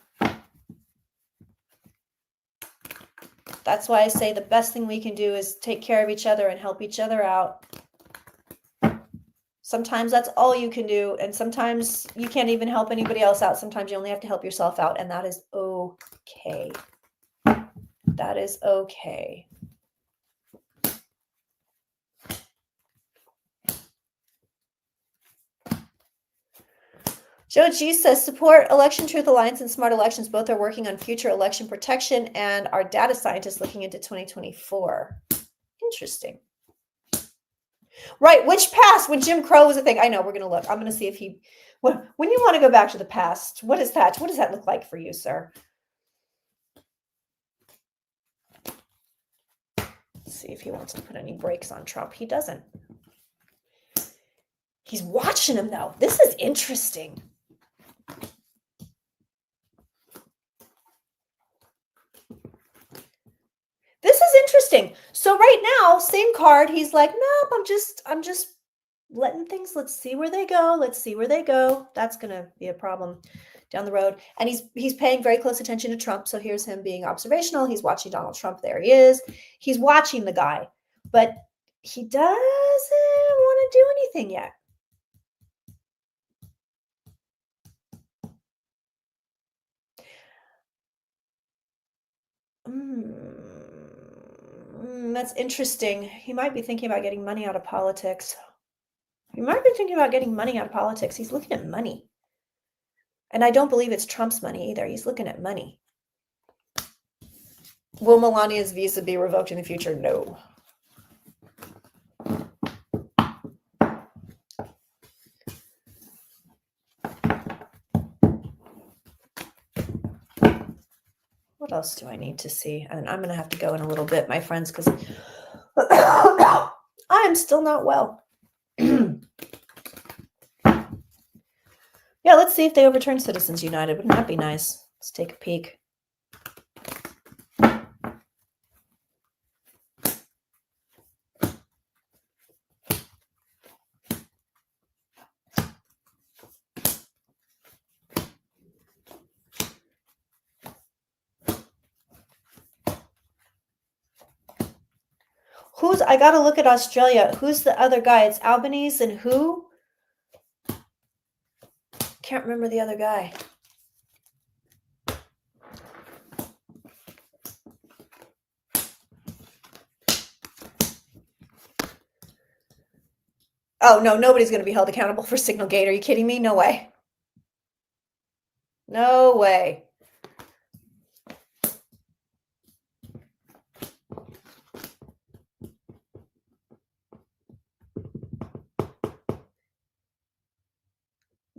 That's why I say the best thing we can do is take care of each other and help each other out. Sometimes that's all you can do, and sometimes you can't even help anybody else out. Sometimes you only have to help yourself out, and that is okay. That is okay. Joe G says, support Election Truth Alliance and Smart Elections. Both are working on future election protection and are data scientists looking into 2024. Interesting. Right, which past? When Jim Crow was a thing. I know, we're going to look. I'm going to see if he, when you want to go back to the past, what is that? What does that look like for you, sir? Let's see if he wants to put any brakes on Trump. He doesn't. He's watching him, though. This is interesting. This is interesting. So right now, same card. He's like, nope, I'm just letting things, let's see where they go. Let's see where they go. That's going to be a problem down the road. And he's paying very close attention to Trump. So here's him being observational. He's watching Donald Trump. There he is. He's watching the guy, but he doesn't want to do anything yet. That's interesting. He might be thinking about getting money out of politics. He's looking at money. And I don't believe it's Trump's money either. He's looking at money. Will Melania's visa be revoked in the future? No. What else do I need to see? And I'm going to have to go in a little bit, my friends, because I am still not well. Yeah, let's see if they overturn Citizens United. Wouldn't that be nice? Let's take a peek. I got to look at Australia. Who's the other guy? It's Albanese and who? Can't remember the other guy. Oh, no, nobody's going to be held accountable for Signal Gate. Are you kidding me? No way. No way.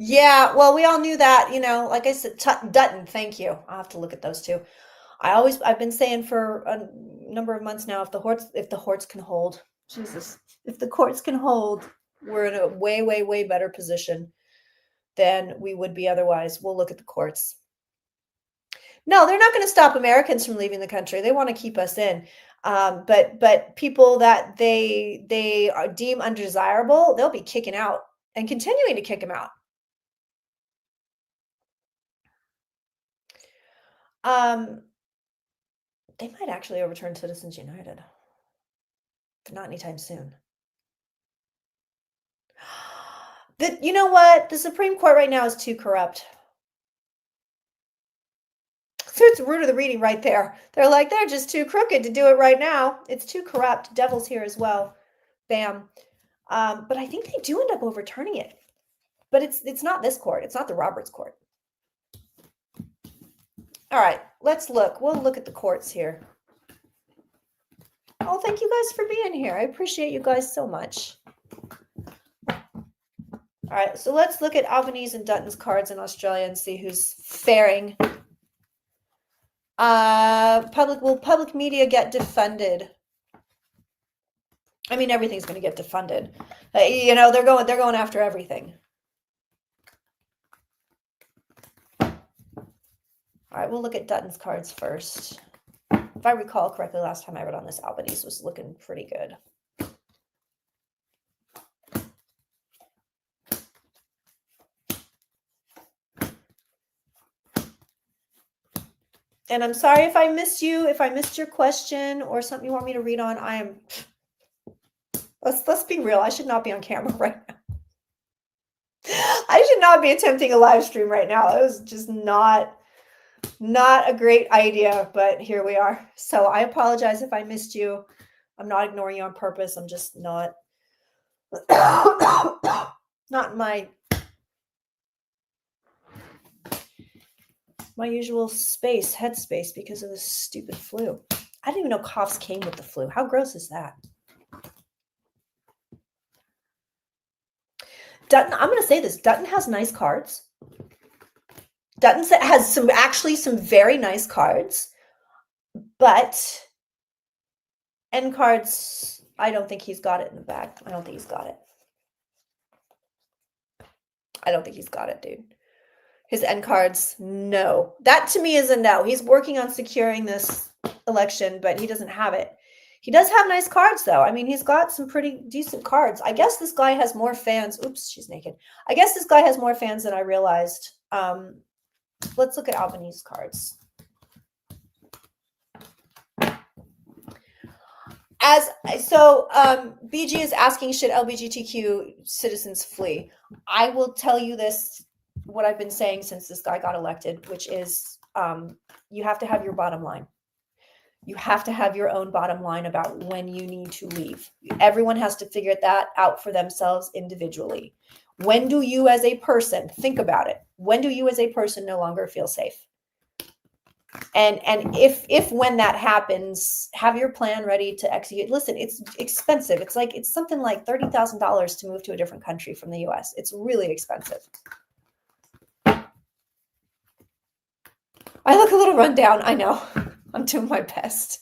Yeah, well, we all knew that, like I said, Dutton, thank you. I'll have to look at those two. I've been saying for a number of months now, if the courts can hold, Jesus, if the courts can hold, we're in a way, way, way better position than we would be otherwise. We'll look at the courts. No, they're not going to stop Americans from leaving the country. They want to keep us in. But people that they deem undesirable, they'll be kicking out and continuing to kick them out. They might actually overturn Citizens United. But not anytime soon. You know what? The Supreme Court right now is too corrupt. So it's the root of the reading right there. They're like, they're just too crooked to do it right now. It's too corrupt. Devil's here as well. Bam. But I think they do end up overturning it. But it's not this court. It's not the Roberts court. All right, let's look. We'll look at the courts here. Oh, thank you guys for being here. I appreciate you guys so much. All right, so let's look at Albanese and Dutton's cards in Australia and see who's faring. Will public media get defunded? I mean, everything's going to get defunded. You know, they're going after everything. All right, we'll look at Dutton's cards first. If I recall correctly, last time I read on this, Albanese was looking pretty good. And I'm sorry if I missed you, if I missed your question or something you want me to read on. I am. Let's be real. I should not be on camera right now. I should not be attempting a live stream right now. It was just not a great idea, but here we are. So I apologize if I missed you. I'm not ignoring you on purpose. I'm just not not my usual headspace because of this stupid flu. I didn't even know coughs came with the flu. How gross is that? Dutton, I'm going to say this. Dutton has nice cards. Dutton has some very nice cards, but end cards, I don't think he's got it in the bag. I don't think he's got it. I don't think he's got it, dude. His end cards, no. That to me is a no. He's working on securing this election, but he doesn't have it. He does have nice cards, though. I mean, he's got some pretty decent cards. I guess this guy has more fans. Oops, she's naked. I guess this guy has more fans than I realized. Let's look at Albanese cards. BG is asking, should LGBTQ citizens flee? I will tell you this, what I've been saying since this guy got elected, which is you have to have your bottom line. You have to have your own bottom line about when you need to leave. Everyone has to figure that out for themselves individually. When do you as a person, think about it, when do you as a person no longer feel safe? And if when that happens, have your plan ready to execute. Listen, it's expensive. It's something like $30,000 to move to a different country from the US. It's really expensive. I look a little run down. I know. I'm doing my best.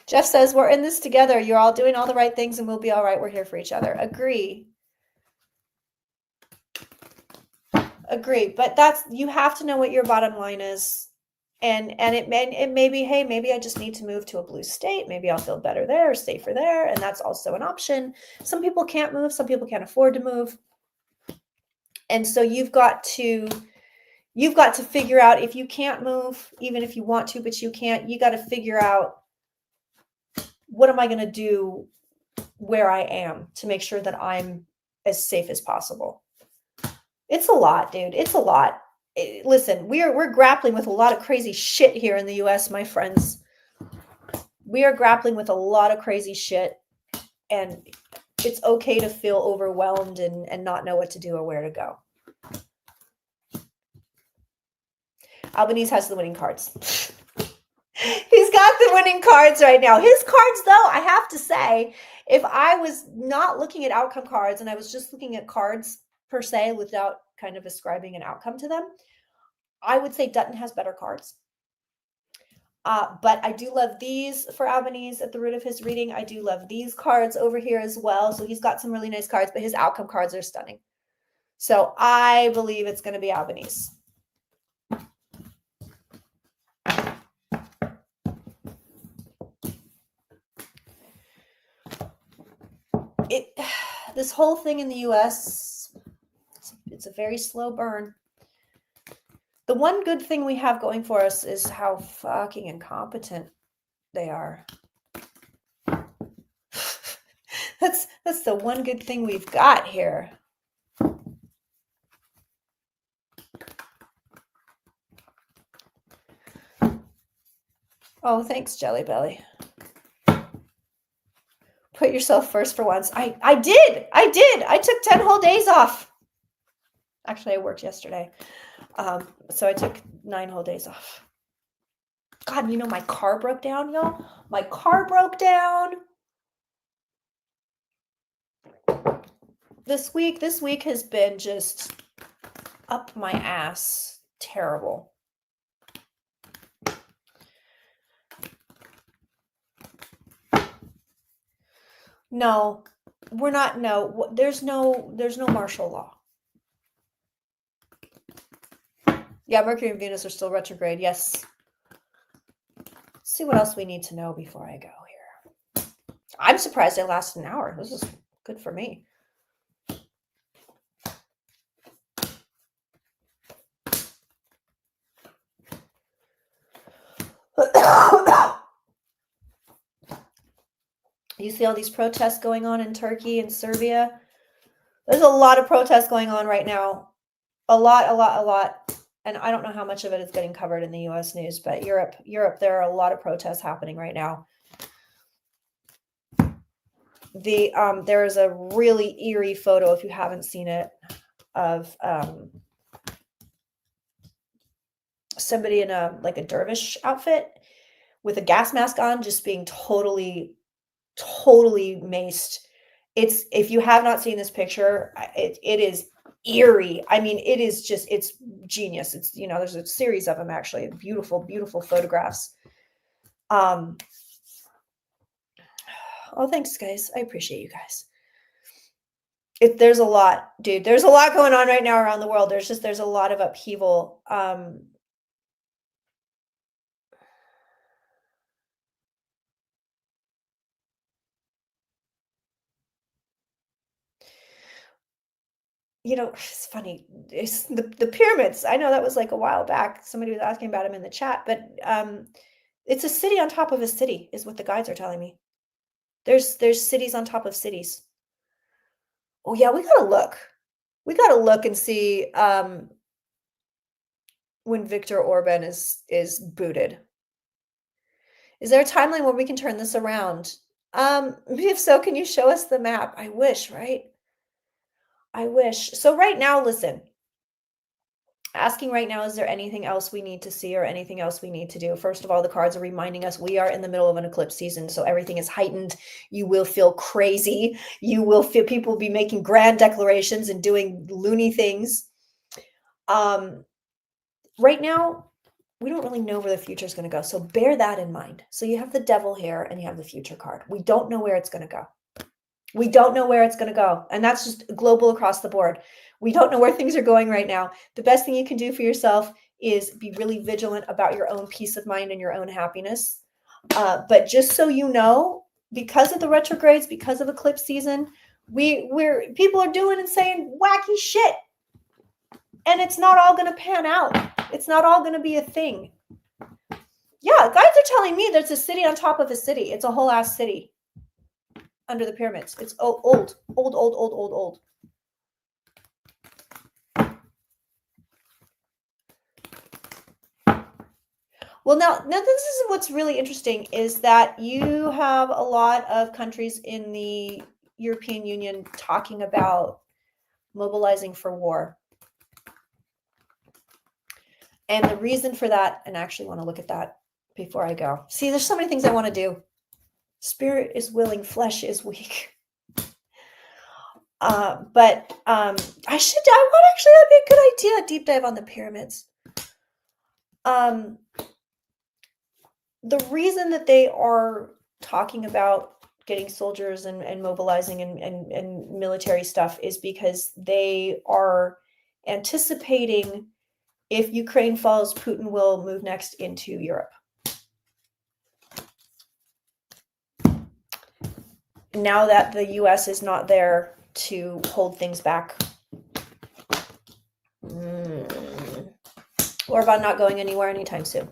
Jeff says, we're in this together. You're all doing all the right things and we'll be all right. We're here for each other. Agree. But you have to know what your bottom line is. And it may be, hey, maybe I just need to move to a blue state. Maybe I'll feel better there or safer there. And that's also an option. Some people can't move. Some people can't afford to move. And so you've got to figure out, if you can't move, even if you want to, but you can't, you got to figure out, what am I going to do where I am to make sure that I'm as safe as possible? It's a lot, dude. It's a lot. Listen, we're grappling with a lot of crazy shit here in the US, my friends. We are grappling with a lot of crazy shit, and it's okay to feel overwhelmed and not know what to do or where to go. Albanese has the winning cards. He's got the winning cards right now. His cards, though, I have to say, if I was not looking at outcome cards and I was just looking at cards per se without kind of ascribing an outcome to them, I would say Dutton has better cards. But I do love these for Albanese at the root of his reading. I do love these cards over here as well. So he's got some really nice cards, but his outcome cards are stunning. So I believe it's going to be Albanese. This whole thing in the US, it's a very slow burn. The one good thing we have going for us is how fucking incompetent they are. That's the one good thing we've got here. Oh, thanks, Jelly Belly. Put yourself first for once. I did. I took 10 whole days off. Actually, I worked yesterday. So I took 9 whole days off. God, my car broke down, y'all. My car broke down. This week has been just up my ass. Terrible. No, we're not. No, there's no martial law. Yeah, Mercury and Venus are still retrograde. Yes. Let's see what else we need to know before I go here. I'm surprised I lasted an hour. This is good for me. You see all these protests going on in Turkey and Serbia? There's a lot of protests going on right now. A lot. And I don't know how much of it is getting covered in the US news, but Europe, there are a lot of protests happening right now. There is a really eerie photo, if you haven't seen it, of somebody in a dervish outfit with a gas mask on, just being totally maced. If you have not seen this picture, it is eerie. I mean, it's genius. It's, there's a series of them, actually. Beautiful photographs. Oh, thanks, guys. I appreciate you guys. There's a lot, dude. There's a lot going on right now around the world. There's a lot of upheaval. It's funny. It's the pyramids. I know that was a while back. Somebody was asking about them in the chat, but it's a city on top of a city, is what the guides are telling me. There's cities on top of cities. Oh yeah, we gotta look. We gotta look and see when Viktor Orban is booted. Is there a timeline where we can turn this around? If so, can you show us the map? I wish, right? I wish. So right now, listen. Asking right now, is there anything else we need to see or anything else we need to do? First of all, the cards are reminding us we are in the middle of an eclipse season, so everything is heightened. You will feel crazy. You will feel people will be making grand declarations and doing loony things. Right now, we don't really know where the future is going to go, so bear that in mind. So you have the devil here and you have the future card. We don't know where it's going to go. We don't know where it's going to go, and that's just global across the board. We don't know where things are going right now. The best thing you can do for yourself is be really vigilant about your own peace of mind and your own happiness. But just so you know, because of the retrogrades, because of eclipse season, people are doing and saying wacky shit, and it's not all going to pan out. It's not all going to be a thing. Yeah, guides are telling me there's a city on top of a city. It's a whole ass city under the pyramids. It's old. Well, now this is what's really interesting, is that you have a lot of countries in the European Union talking about mobilizing for war. And the reason for that, and I actually want to look at that before I go. See, there's so many things I want to do. Spirit is willing, flesh is weak. But I want actually, that'd be a good idea, a deep dive on the pyramids. The reason that they are talking about getting soldiers and mobilizing and military stuff is because they are anticipating, if Ukraine falls, Putin will move next into Europe. Now that the US is not there to hold things back. Orban not going anywhere anytime soon.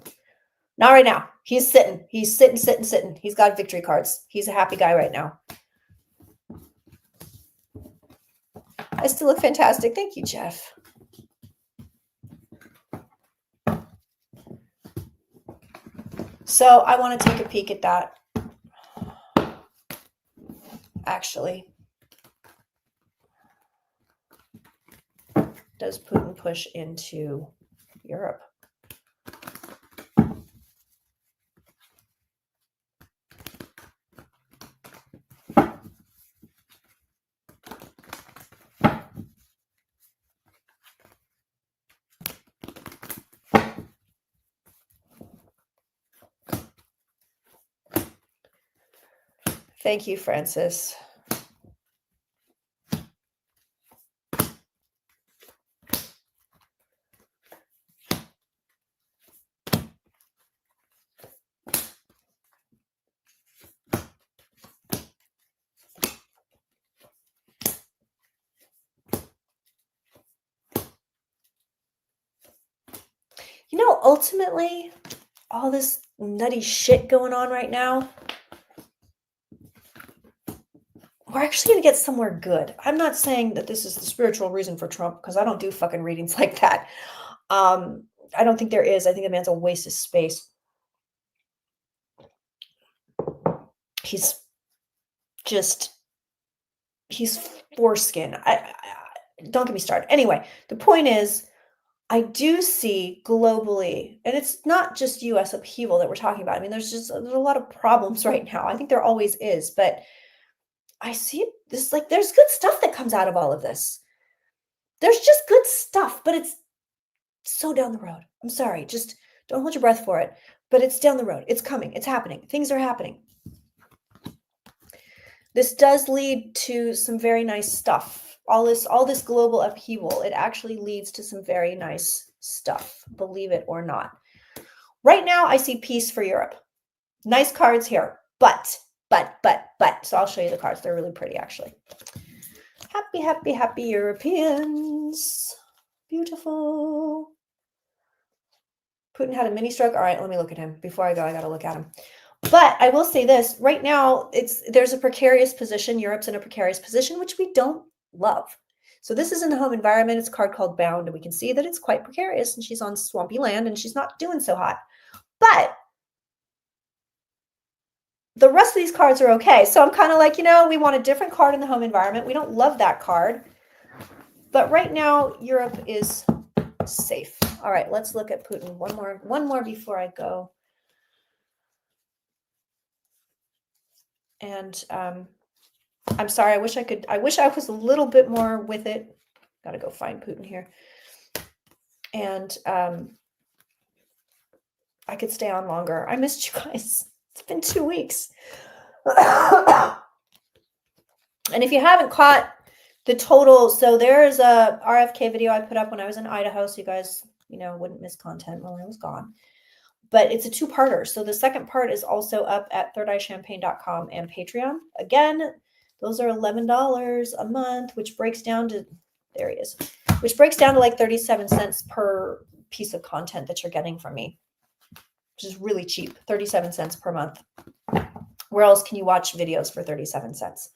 Not right now. He's sitting. He's sitting. He's got victory cards. He's a happy guy right now. I still look fantastic. Thank you, Jeff. So I want to take a peek at that. Actually, does Putin push into Europe? Thank you, Francis. You know, ultimately, all this nutty shit going on right now, we're actually going to get somewhere good. I'm not saying that this is the spiritual reason for Trump, because I don't do fucking readings like that. I don't think there is. I think the man's a waste of space. He's foreskin. Don't get me started. Anyway, the point is, I do see globally, and it's not just U.S. upheaval that we're talking about. I mean, there's a lot of problems right now. I think there always is, but I see this, like, there's good stuff that comes out of all of this. There's just good stuff, but it's so down the road. I'm sorry, just don't hold your breath for it, but it's down the road. It's coming. It's happening. Things are happening. This does lead to some very nice stuff. All this global upheaval, it actually leads to some very nice stuff, believe it or not. Right now, I see peace for Europe. Nice cards here, but. So I'll show you the cards. They're really pretty, actually. Happy, happy, happy Europeans. Beautiful. Putin had a mini stroke. All right, let me look at him. Before I go, I got to look at him. But I will say this. Right now, there's a precarious position. Europe's in a precarious position, which we don't love. So this is in the home environment. It's a card called Bound, and we can see that it's quite precarious, and she's on swampy land, and she's not doing so hot. But the rest of these cards are okay. So I'm kind of like, we want a different card in the home environment. We don't love that card. But right now, Europe is safe. All right, let's look at Putin. One more before I go. And I'm sorry. I wish I was a little bit more with it. Got to go find Putin here. And I could stay on longer. I missed you guys. It's been 2 weeks. And if you haven't caught the total, so there's a RFK video I put up when I was in Idaho, so you guys, wouldn't miss content while I was gone. But it's a two-parter. So the second part is also up at thirdeyechampagne.com and Patreon. Again, those are $11 a month, which breaks down to, there he is, which breaks down to like 37 cents per piece of content that you're getting from me, which is really cheap, 37 cents per month. Where else can you watch videos for 37 cents?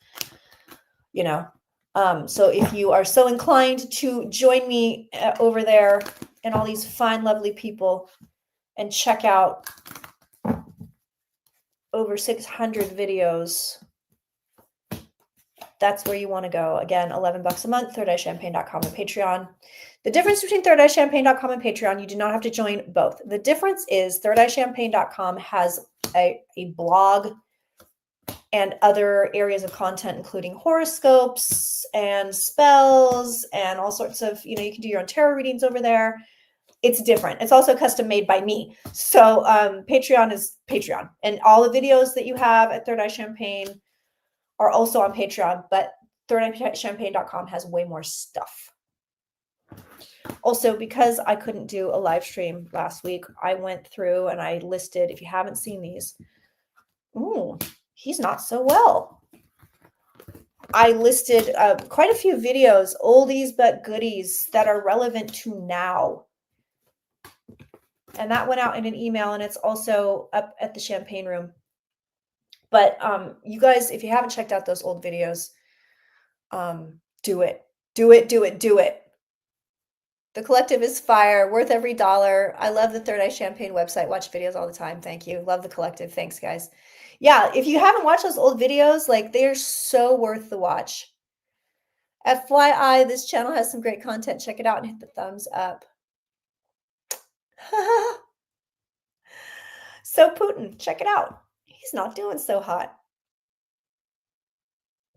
So if you are so inclined to join me over there and all these fine, lovely people and check out over 600 videos, that's where you want to go. Again, $11 a month, thirdeyechampagne.com and Patreon. The difference between thirdeyechampagne.com and Patreon, you do not have to join both. The difference is thirdeyechampagne.com has a blog and other areas of content, including horoscopes and spells and all sorts of, you can do your own tarot readings over there. It's different. It's also custom made by me. So Patreon is Patreon. And all the videos that you have at Third Eye Champagne are also on Patreon, but thirdeyechampagne.com has way more stuff. Also, because I couldn't do a live stream last week, I went through and I listed, if you haven't seen these, he's not so well. I listed quite a few videos, oldies but goodies, that are relevant to now. And that went out in an email, and it's also up at the Champagne Room. But you guys, if you haven't checked out those old videos, do it. Do it, do it, do it. The Collective is fire, worth every dollar. I love the Third Eye Champagne website. Watch videos all the time. Thank you. Love the Collective. Thanks, guys. Yeah, if you haven't watched those old videos, like, they're so worth the watch. FYI, this channel has some great content. Check it out and hit the thumbs up. So Putin, check it out. He's not doing so hot.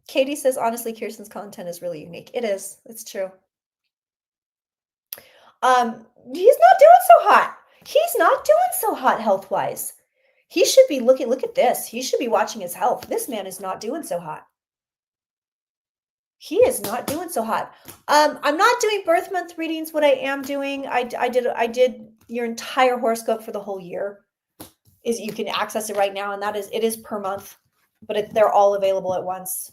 Katie says, honestly, Kirsten's content is really unique. It is. It's true. He's not doing so hot. He's not doing so hot health-wise. He should be look at this. He should be watching his health. This man is not doing so hot. He is not doing so hot. I'm not doing birth month readings. What I am doing, I did your entire horoscope for the whole year. Is you can access it right now, and it is per month, but they're all available at once.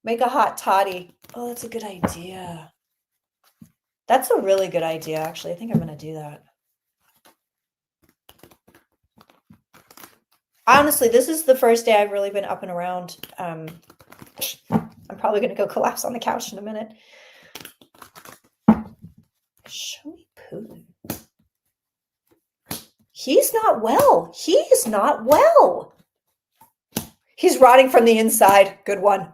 Make a hot toddy. Oh, that's a good idea. That's a really good idea, actually. I think I'm going to do that. Honestly, this is the first day I've really been up and around. I'm probably going to go collapse on the couch in a minute. Show me Putin. He's not well. He is not well. He's rotting from the inside. Good one.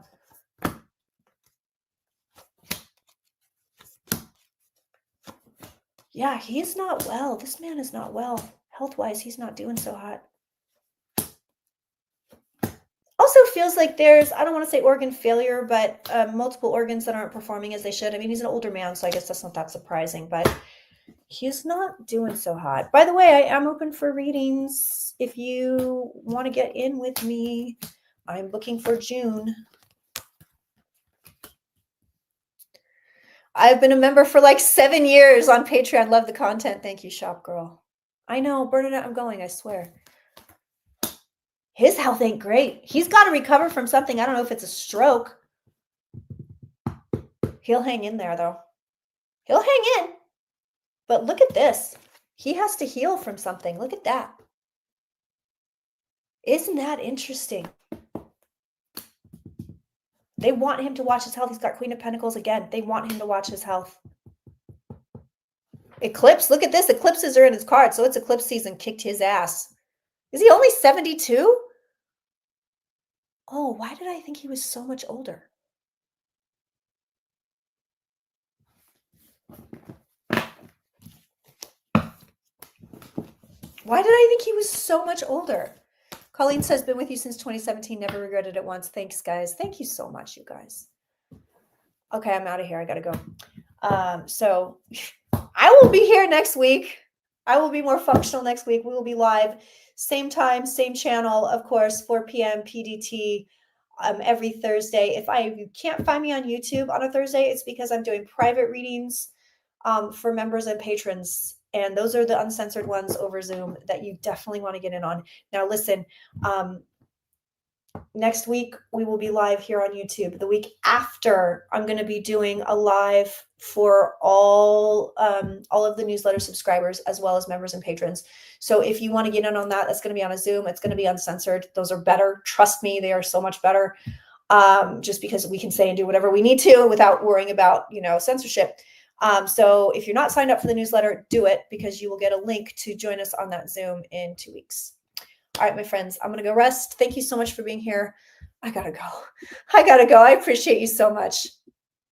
Yeah, he's not well. This man is not well. Health-wise, he's not doing so hot. Also feels like there's, I don't want to say organ failure, but multiple organs that aren't performing as they should. I mean, he's an older man, so I guess that's not that surprising, but he's not doing so hot. By the way, I am open for readings. If you want to get in with me, I'm looking for June. I've been a member for like 7 years on Patreon. Love the content. Thank you, Shop Girl. I know, Bernadette, I'm going, I swear. His health ain't great. He's got to recover from something. I don't know if it's a stroke. He'll hang in there, though. He'll hang in. But look at this. He has to heal from something. Look at that. Isn't that interesting? They want him to watch his health. He's got Queen of Pentacles again. They want him to watch his health. Eclipse. Look at this. Eclipses are in his card. So it's eclipse season. Kicked his ass. Is he only 72? Oh, why did I think he was so much older? Why did I think he was so much older? Colleen says, been with you since 2017. Never regretted it once. Thanks, guys. Thank you so much, you guys. Okay, I'm out of here. I got to go. So I will be here next week. I will be more functional next week. We will be live. Same time, same channel, of course, 4 p.m. PDT every Thursday. If you can't find me on YouTube on a Thursday, it's because I'm doing private readings for members and patrons. And those are the uncensored ones over Zoom that you definitely want to get in on. Now, listen, next week we will be live here on YouTube. The week after, I'm going to be doing a live for all of the newsletter subscribers, as well as members and patrons. So if you want to get in on that, that's going to be on a Zoom. It's going to be uncensored. Those are better. Trust me, they are so much better. Just because we can say and do whatever we need to without worrying about, censorship. So if you're not signed up for the newsletter, do it, because you will get a link to join us on that Zoom in 2 weeks. All right, my friends, I'm going to go rest. Thank you so much for being here. I got to go. I appreciate you so much.